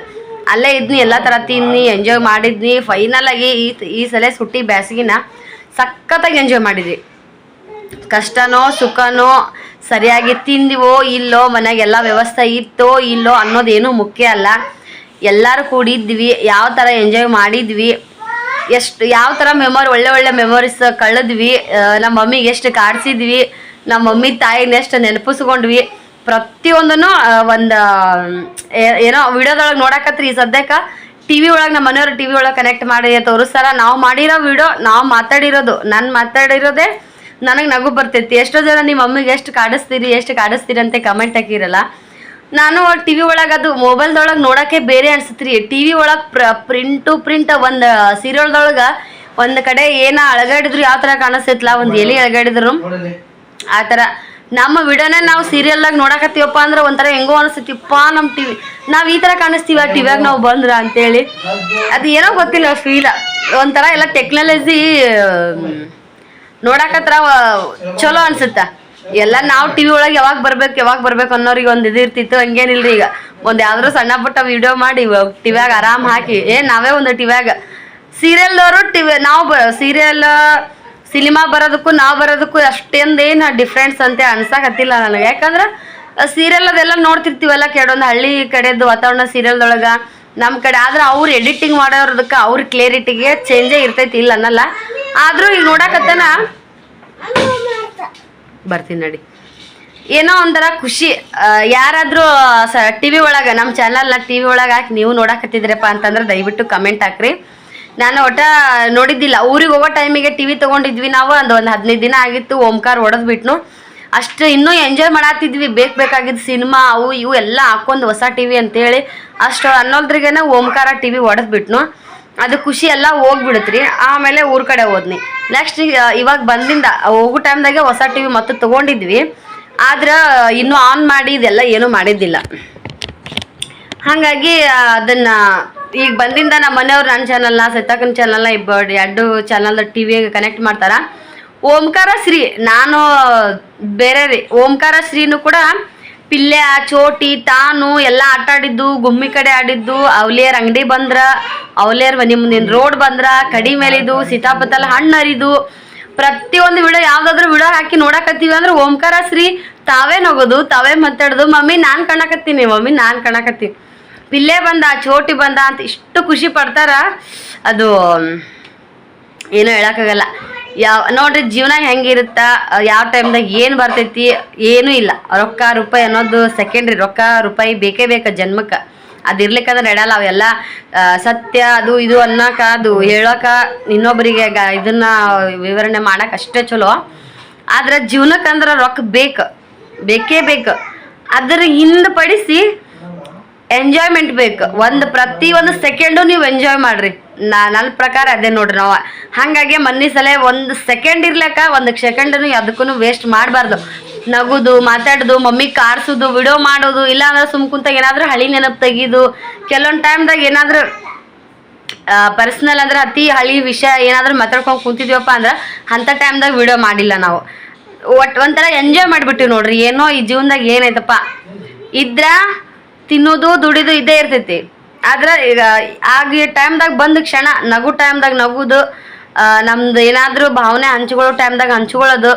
ಅಲ್ಲೇ ಇದ್ನಿ, ಎಲ್ಲ ಥರ ತಿನ್ನಿ ಎಂಜಾಯ್ ಮಾಡಿದ್ನಿ. ಫೈನಲಾಗಿ ಈ ಸಲ ಸುಟ್ಟಿ ಬ್ಯಾಸಿಗಿನ ಸಖತ್ತಾಗಿ ಎಂಜಾಯ್ ಮಾಡಿದ್ವಿ. ಕಷ್ಟನೋ ಸುಖನೋ ಸರಿಯಾಗಿ ತಿಂದಿವೋ ಇಲ್ಲೋ, ಮನೆಯಾಗೆಲ್ಲ ವ್ಯವಸ್ಥೆ ಇತ್ತೋ ಇಲ್ಲೋ ಅನ್ನೋದೇನು ಮುಖ್ಯ ಅಲ್ಲ. ಎಲ್ಲರೂ ಕೂಡಿದ್ವಿ, ಯಾವ ಥರ ಎಂಜಾಯ್ ಮಾಡಿದ್ವಿ, ಎಷ್ಟು ಯಾವ ಥರ ಒಳ್ಳೆ ಮೆಮೊರೀಸ್ ಕಳೆದ್ವಿ, ನಮ್ಮ ಮಮ್ಮಿಗೆ ಎಷ್ಟು ಕಾಡ್ಸಿದ್ವಿ, ನಮ್ಮ ಮಮ್ಮಿ ತಾಯಿನ ಎಷ್ಟು ನೆನಪಿಸ್ಕೊಂಡ್ವಿ. ಪ್ರತಿಯೊಂದನ್ನು ಒಂದು ಏನೋ ವಿಡಿಯೋದೊಳಗೆ ನೋಡಕತ್ರಿ. ಈ ಸದ್ಯಕ್ಕೆ ಟಿ ವಿ ಒಳಗೆ ನಮ್ಮ ಮನೆಯವ್ರು ಟಿ ವಿ ಒಳಗೆ ಕನೆಕ್ಟ್ ಮಾಡಿ ತೋರಿಸ್ತಾರ. ನಾವು ಮಾಡಿರೋ ವಿಡಿಯೋ, ನಾವು ನಾನು ಮಾತಾಡಿರೋದೇ ನನಗೆ ನಗು ಬರ್ತೈತಿ. ಎಷ್ಟೋ ಜನ ನಿಮ್ಮ ಮಮ್ಮಿಗೆ ಎಷ್ಟು ಕಾಡಿಸ್ತೀರಿ ಅಂತ ಕಮೆಂಟ್ ಹಾಕಿರಲ್ಲ. ನಾನು ಟಿ ವಿ ಒಳಗೆ ಅದು ಮೊಬೈಲ್ದೊಳಗೆ ನೋಡೋಕ್ಕೆ ಬೇರೆ ಅನ್ಸುತ್ರಿ. ಟಿ ವಿ ಒಳಗೆ ಪ್ರಿಂಟ್ ಒಂದು ಸೀರಿಯಲ್ದೊಳಗೆ ಒಂದು ಕಡೆ ಏನೋ ಅಳಗಾಡಿದ್ರು ಯಾವ ಥರ ಕಾಣಿಸ್ತೈತ್ಲ, ಒಂದು ಎಲೆ ಅಳಗಾಡಿದ್ರು ಆ ಥರ ನಮ್ಮ ವಿಡಿಯೋನೇ ನಾವು ಸೀರಿಯಲ್ದಾಗ ನೋಡಕತ್ತೀವಪ್ಪ ಅಂದ್ರೆ ಒಂಥರ ಹೆಂಗೋ ಅನಿಸ್ತೈತಿಪ್ಪ. ನಮ್ಮ ಟಿವಿ ನಾವು ಈ ಥರ ಕಾಣಿಸ್ತೀವ ಟಿವ್ಯಾಗ ನಾವು ಬಂದ್ರ ಅಂತೇಳಿ. ಅದು ಏನೋ ಗೊತ್ತಿಲ್ಲ, ಫೀಲ ಒಂಥರ ಎಲ್ಲ ಟೆಕ್ನಾಲಜಿ ನೋಡಕತ್ರ ಚಲೋ ಅನ್ಸುತ್ತ. ಎಲ್ಲ ನಾವು ಟಿ ವಿ ಒಳಗೆ ಯಾವಾಗ ಬರ್ಬೇಕು ಅನ್ನೋರಿಗೆ ಒಂದು ಇದು ಇರ್ತಿತ್ತು. ಹಂಗೇನಿಲ್ರಿ. ಈಗ ಒಂದು ಯಾವ್ದಾದ್ರು ಸಣ್ಣ ಪುಟ್ಟ ವಿಡಿಯೋ ಮಾಡಿ ಟಿವ್ಯಾಗ ಆರಾಮ್ ಹಾಕಿ ನಾವೇ ಒಂದು ಟಿವ್ಯಾಗ ಸೀರಿಯಲ್ದವರು ನಾವು ಸೀರಿಯಲ್ ಸಿನಿಮಾ ಬರೋದಕ್ಕೂ ನಾವು ಬರೋದಕ್ಕೂ ಅಷ್ಟೇಂದೇನು ಡಿಫ್ರೆನ್ಸ್ ಅಂತ ಅನ್ಸಕತ್ತಿಲ್ಲ ನನಗೆ. ಯಾಕಂದ್ರೆ ಸೀರಿಯಲ್ ಅದೆಲ್ಲ ನೋಡ್ತಿರ್ತೀವಲ್ಲ, ಕೆಲವೊಂದು ಹಳ್ಳಿ ಕಡೆದು ವಾತಾವರಣ ಸೀರಿಯಲ್ದೊಳಗೆ ನಮ್ಮ ಕಡೆ ಆದ್ರೆ ಅವ್ರು ಎಡಿಟಿಂಗ್ ಮಾಡೋದಕ್ಕೆ ಅವ್ರ ಕ್ಲಿಯರಿಟಿಗೆ ಚೇಂಜೇ ಇರ್ತೈತಿ, ಇಲ್ಲ ಅನ್ನಲ್ಲ. ಆದರೂ ಈಗ ನೋಡಕತ್ತನ ಬರ್ತೀನಿ ನಡಿ, ಏನೋ ಒಂಥರ ಖುಷಿ. ಯಾರಾದರೂ ಟಿ ವಿ ಒಳಗೆ ನಮ್ಮ ಚಾನಲ್ನ ಟಿ ವಿ ಒಳಗೆ ಹಾಕಿ ನೀವು ನೋಡಕತ್ತಿದ್ರಪ್ಪ ಅಂತಂದ್ರೆ ದಯವಿಟ್ಟು ಕಮೆಂಟ್ ಹಾಕ್ರಿ. ನಾನು ನೋಡಿದ್ದಿಲ್ಲ. ಊರಿಗೆ ಹೋಗೋ ಟೈಮಿಗೆ ಟಿ ವಿ ತೊಗೊಂಡಿದ್ವಿ ನಾವು. ಒಂದು 15 ದಿನ ಆಗಿತ್ತು. ಓಂಕಾರ ಹೊಡೆದ್ಬಿಟ್ನು. ಅಷ್ಟು ಇನ್ನೂ ಎಂಜಾಯ್ ಮಾಡತ್ತಿದ್ವಿ. ಬೇಕಾಗಿದ್ದು ಸಿನಿಮಾ ಅವು ಇವು ಎಲ್ಲ ಹಾಕ್ಕೊಂಡು ಹೊಸ ಟಿ ವಿ ಅಂತೇಳಿ ಅಷ್ಟು ಅನ್ನೋದ್ರಿಗೇನೆ ಓಂಕಾರ ಟಿ ವಿ ಹೊಡೆದ್ಬಿಟ್ನು. ಅದು ಖುಷಿ ಎಲ್ಲ ಹೋಗ್ಬಿಡುತ್ರಿ. ಆಮೇಲೆ ಊರ ಕಡೆ ಹೋದ್ನಿ. ನೆಕ್ಸ್ಟ್ ಇವಾಗ ಬಂದಿಂದ ಹೋಗೋ ಟೈಮ್ದಾಗೆ ಹೊಸ ಟಿ ವಿ ಮತ್ತೆ ತೊಗೊಂಡಿದ್ವಿ. ಆದ್ರೆ ಇನ್ನೂ ಆನ್ ಮಾಡಿ ಇದೆಲ್ಲ ಏನೂ ಮಾಡಿದ್ದಿಲ್ಲ. ಹಾಗಾಗಿ ಅದನ್ನು ಈಗ ಬಂದಿಂದ ನಮ್ಮ ಮನೆಯವ್ರು ನನ್ನ ಚಾನಲ್ನ ಸೆತಾಕನ ಚಾನಲ್ನ ಎರಡು ಚಾನಲ್ ಟಿ ವಿಗೆ ಕನೆಕ್ಟ್ ಮಾಡ್ತಾರೆ. ಓಂಕಾರ ಶ್ರೀ ನಾನು ಬೇರೆ ರೀ. ಓಂಕಾರ ಶ್ರೀನು ಕೂಡ ಪಿಲ್ಯ ಚೋಟಿ ತಾನು ಎಲ್ಲ ಆಟ ಆಡಿದ್ದು, ಗುಮ್ಮಿ ಕಡೆ ಆಡಿದ್ದು, ಅವಲಿಯರ್ ಅಂಗಡಿ ಬಂದ್ರ, ಅವಲಿಯರ್ ಮನೆ ಮುಂದಿನ ರೋಡ್ ಬಂದ್ರ, ಕಡಿ ಮೇಲಿದ್ದು, ಸೀತಾಪತ್ತಲ ಹಣ್ಣು ಹರಿದು, ಪ್ರತಿಯೊಂದು ವಿಡಿಯೋ ಯಾವುದಾದ್ರೂ ವಿಡಿಯೋ ಹಾಕಿ ನೋಡಕತ್ತೀವಿ ಅಂದ್ರೆ ಓಂಕಾರ ಶ್ರೀ ತಾವೇ ನಗೋದು, ತಾವೇ ಮಾತಾಡೋದು. ಮಮ್ಮಿ ನಾನು ಕಾಣಕತ್ತೀನಿ, ಪಿಲ್ಲೆ ಬಂದ, ಚೋಟಿ ಬಂದ ಅಂತ ಇಷ್ಟು ಖುಷಿ ಪಡ್ತಾರ. ಅದು ಏನೋ ಹೇಳಕ್ಕಾಗಲ್ಲ. ನೋಡ್ರಿ ಜೀವನ ಹೆಂಗಿರುತ್ತಾ, ಯಾವ ಟೈಮ್ದಾಗ ಏನು ಬರ್ತೈತಿ ಏನೂ ಇಲ್ಲ. ರೊಕ್ಕ ರೂಪಾಯಿ ಅನ್ನೋದು ಸೆಕೆಂಡ್ರಿ. ರೊಕ್ಕ ರೂಪಾಯಿ ಬೇಕೇ ಬೇಕು ಜನ್ಮಕ್ಕೆ. ಅದಿರ್ಲಿಕ್ಕಂದ್ರೆ ನಡೆಯಲ್ಲ. ಅವೆಲ್ಲ ಸತ್ಯ ಅದು ಇದು ಅನ್ನೋಕೆ, ಅದು ಹೇಳೋಕೆ, ಇನ್ನೊಬ್ಬರಿಗೆ ಇದನ್ನ ವಿವರಣೆ ಮಾಡೋಕೆ ಅಷ್ಟೇ ಚಲೋ. ಆದ್ರೆ ಜೀವನಕ್ಕಂದ್ರೆ ರೊಕ್ಕ ಬೇಕೇ ಬೇಕು. ಅದ್ರ ಹಿಂದೆ ಪಡಿಸಿ ಎಂಜಾಯ್ಮೆಂಟ್ ಬೇಕು. ಪ್ರತಿಯೊಂದು ಸೆಕೆಂಡು ನೀವು ಎಂಜಾಯ್ ಮಾಡ್ರಿ. ನನ್ನ ಪ್ರಕಾರ ಅದೇ ನೋಡ್ರಿ. ನಾವು ಹಾಗಾಗಿ ಮೊನ್ನೆ ಸಲ 1 ಸೆಕೆಂಡ್ ಇರ್ಲಕ್ಕ 1 ಸೆಕೆಂಡನ್ನು ಅದಕ್ಕೂ ವೇಸ್ಟ್ ಮಾಡಬಾರ್ದು. ನಗುದು, ಮಾತಾಡೋದು, ಮಮ್ಮಿ ಕಾರ್ಸೋದು, ವಿಡಿಯೋ ಮಾಡೋದು, ಇಲ್ಲಾಂದ್ರೆ ಕುಂತಾಗ ಏನಾದರೂ ಹಳಿ ನೆನಪು ತೆಗೀದು. ಕೆಲವೊಂದು ಟೈಮ್ದಾಗ ಏನಾದರೂ ಪರ್ಸ್ನಲ್ ಅಂದ್ರೆ ಅತಿ ಹಳಿ ವಿಷಯ ಏನಾದರೂ ಮಾತಾಡ್ಕೊಂಡು ಕುಂತಿದ್ವಪ್ಪ ಅಂದ್ರೆ ಅಂಥ ಟೈಮ್ದಾಗ ವಿಡಿಯೋ ಮಾಡಿಲ್ಲ ನಾವು. ಒಂಥರ ಎಂಜಾಯ್ ಮಾಡಿಬಿಟ್ಟಿವಿ ನೋಡ್ರಿ. ಏನೋ ಈ ಜೀವನದಾಗ ಏನೈತಪ್ಪ ಇದ್ರ ತಿನ್ನೋದು ದುಡಿದು ಇದ್ದೇ ಇರ್ತೈತಿ. ಆದ್ರೆ ಈಗ ಆಗ ಟೈಮ್ದಾಗ ಬಂದ ಕ್ಷಣ ನಗು ಟೈಮ್ದಾಗ ನಗುದು, ನಮ್ದು ಏನಾದರೂ ಭಾವನೆ ಹಂಚ್ಕೊಳ್ಳೋ ಟೈಮ್ದಾಗ ಹಂಚ್ಕೊಳ್ಳೋದು,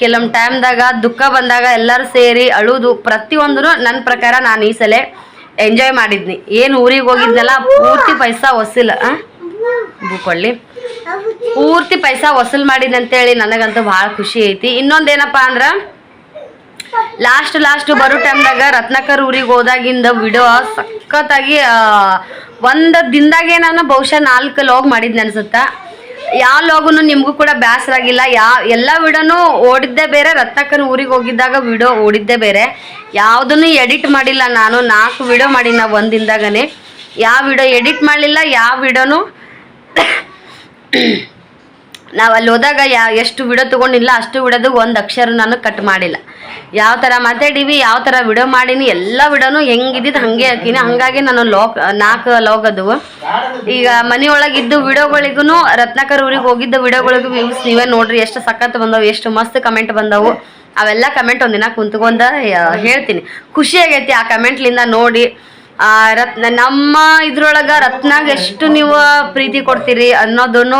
ಕೆಲವೊಂದು ಟೈಮ್ದಾಗ ದುಃಖ ಬಂದಾಗ ಎಲ್ಲರೂ ಸೇರಿ ಅಳುವುದು, ಪ್ರತಿಯೊಂದೂ ನನ್ನ ಪ್ರಕಾರ ನಾನು ಈ ಸಲ ಎಂಜಾಯ್ ಮಾಡಿದ್ನಿ. ಏನು ಊರಿಗೆ ಹೋಗಿದ್ನಲ್ಲ ಪೂರ್ತಿ ಪೈಸಾ ವಸೂಲ್ ಬುಕೊಳ್ಳಿ ಪೂರ್ತಿ ಪೈಸಾ ವಸೂಲ್ ಮಾಡಿದ್ನಿ ಅಂತೇಳಿ ನನಗಂತೂ ಭಾಳ ಖುಷಿ ಐತಿ. ಇನ್ನೊಂದೇನಪ್ಪ ಅಂದ್ರೆ ಲಾಸ್ಟ್ ಬರೋ ಟೈಮ್ದಾಗ ರತ್ನಾಕರ್ ಊರಿಗೆ ಹೋದಾಗಿಂದ ವಿಡಿಯೋ ಸಖತ್ತಾಗಿ ಒಂದು ದಿನದಾಗೆ ನಾನು ಬಹುಶಃ 4 ಲಾಗ್ ಮಾಡಿದ್ನಿ ಅನ್ಸುತ್ತಾ. ಯಾವ ಲಾಗುನು ನಿಮಗೂ ಕೂಡ ಬೇಸರ ಆಗಿಲ್ಲ. ಎಲ್ಲ ವಿಡಿಯೋನು ಓಡಿದ್ದೇ ಬೇರೆ, ರತ್ನಾಕರ್ ಊರಿಗೆ ಹೋಗಿದ್ದಾಗ ವಿಡಿಯೋ ಓಡಿದ್ದೇ ಬೇರೆ. ಯಾವುದನ್ನು ಎಡಿಟ್ ಮಾಡಿಲ್ಲ ನಾನು. 4 ವಿಡಿಯೋ ಮಾಡಿನ ಒಂದು ದಿನದಾಗನೇ. ಯಾವ ವಿಡಿಯೋ ಎಡಿಟ್ ಮಾಡಲಿಲ್ಲ, ಯಾವ ವಿಡಿಯೋನು ನಾವು ಅಲ್ಲಿ ಹೋದಾಗ ಎಷ್ಟು ವಿಡಿಯೋ ತೊಗೊಂಡಿಲ್ಲ ಅಷ್ಟು ವಿಡಿಯೋದು ಒಂದು ಅಕ್ಷರ ನಾನು ಕಟ್ ಮಾಡಿಲ್ಲ. ಯಾವ ಥರ ಮಾತಾಡೀವಿ, ಯಾವ ಥರ ವಿಡಿಯೋ ಮಾಡೀನಿ, ಎಲ್ಲ ವಿಡಿಯೋನು ಹೆಂಗಿದ್ದಿದ್ದು ಹಾಗೆ ಹಾಕೀನಿ. ಹಾಗಾಗಿ ನಾನು 4 ಲಾಗ್ ಅದುವು. ಈಗ ಮನೆಯೊಳಗಿದ್ದು ವಿಡಿಯೋಗಳಿಗೂ ರತ್ನಾಕರ್ ಊರಿಗೆ ಹೋಗಿದ್ದ ವಿಡಿಯೋಗಳಿಗೂ ವ್ಯೂಸ್ ನೀವೇ ನೋಡ್ರಿ ಎಷ್ಟು ಸಖತ್ ಬಂದವು, ಎಷ್ಟು ಮಸ್ತ್ ಕಮೆಂಟ್ ಬಂದವು. ಅವೆಲ್ಲ ಕಮೆಂಟ್ ಒಂದಿನ ಕುಂತ್ಕೊಂಡ ಹೇಳ್ತೀನಿ. ಖುಷಿ ಆಗೈತಿ ಆ ಕಮೆಂಟ್ಲಿಂದ ನೋಡಿ. ನಮ್ಮ ಇದ್ರೊಳಗೆ ರತ್ನಾಗ ಎಷ್ಟು ನೀವು ಪ್ರೀತಿ ಕೊಡ್ತೀರಿ ಅನ್ನೋದನ್ನು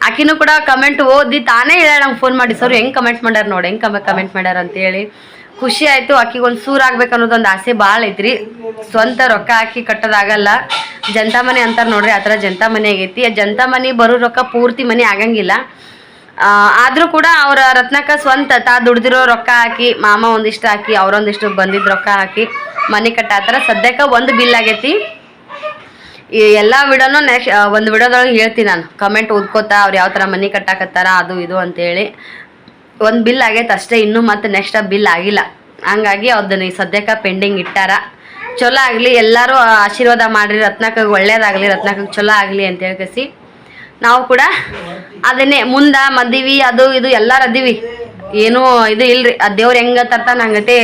ಆಕಿನೂ ಕೂಡ ಕಮೆಂಟ್ ಓದಿ ತಾನೇ ಹೇಳ ನಂಗೆ ಫೋನ್ ಮಾಡಿ, ಸರ್ ಹೆಂಗೆ ಕಮೆಂಟ್ ಮಾಡ್ಯಾರ ನೋಡಿ, ಹೆಂಗೆ ಕಮೆಂಟ್ ಮಾಡ್ಯಾರ ಅಂತೇಳಿ ಖುಷಿ ಆಯಿತು. ಆಕಿಗೆ ಒಂದು ಸೂರು ಆಗ್ಬೇಕು ಅನ್ನೋದೊಂದು ಆಸೆ ಭಾಳ ಐತ್ರಿ. ಸ್ವಂತ ರೊಕ್ಕ ಹಾಕಿ ಕಟ್ಟೋದಾಗಲ್ಲ, ಜನತಾ ಮನೆ ಅಂತಾರೆ ನೋಡ್ರಿ, ಆ ಥರ ಜನತಾ ಮನೆ ಆಗೈತಿ. ಆ ಜನತಾ ಮನೆ ಬರೋ ರೊಕ್ಕ ಪೂರ್ತಿ ಮನೆ ಆಗಂಗಿಲ್ಲ. ಆದರೂ ಕೂಡ ಅವ್ರ ರತ್ನಕ್ಕ ಸ್ವಂತ ದುಡ್ದಿರೋ ರೊಕ್ಕ ಹಾಕಿ, ಮಾಮ ಒಂದಿಷ್ಟು ಹಾಕಿ, ಅವರೊಂದಿಷ್ಟು ಬಂದಿದ್ದು ರೊಕ್ಕ ಹಾಕಿ ಮನೆ ಕಟ್ಟಾತರ. ಸದ್ಯಕ್ಕೆ ಒಂದು ಬಿಲ್ ಆಗೈತಿ. ಈ ಎಲ್ಲ ವಿಡಿಯೋನು ನೆಕ್ಸ್ಟ್ ಒಂದು ವಿಡಿಯೋದೊಳಗೆ ಹೇಳ್ತೀನಿ ನಾನು, ಕಮೆಂಟ್ ಓದ್ಕೋತಾ ಅವ್ರು ಯಾವ ಥರ ಮನೆ ಕಟ್ಟಾಕತ್ತಾರ ಅದು ಇದು ಅಂತೇಳಿ. ಒಂದು ಬಿಲ್ ಆಗೈತೆ ಅಷ್ಟೇ, ಇನ್ನೂ ಮತ್ತೆ ನೆಕ್ಸ್ಟ್ ಬಿಲ್ ಆಗಿಲ್ಲ. ಹಂಗಾಗಿ ಅದನ್ನ ಈ ಸದ್ಯಕ್ಕೆ ಪೆಂಡಿಂಗ್ ಇಟ್ಟಾರ. ಚಲೋ ಆಗಲಿ, ಎಲ್ಲರೂ ಆಶೀರ್ವಾದ ಮಾಡಿರಿ, ರತ್ನಕ್ಕೆ ಒಳ್ಳೇದಾಗಲಿ, ರತ್ನಕ್ಕೆ ಚಲೋ ಆಗಲಿ ಅಂತ ಹೇಳ್ಕಸಿ ನಾವು ಕೂಡ ಅದನ್ನೇ ಮುಂದೆ ಮದ್ದೀವಿ ಅದು ಇದು ಎಲ್ಲರೂ ಅದೀವಿ. ಏನೂ ಇದು ಇಲ್ರಿ, ಆ ದೇವ್ರು ಹೆಂಗೆ ತರ್ತಾನೆ ಹಂಗತೆ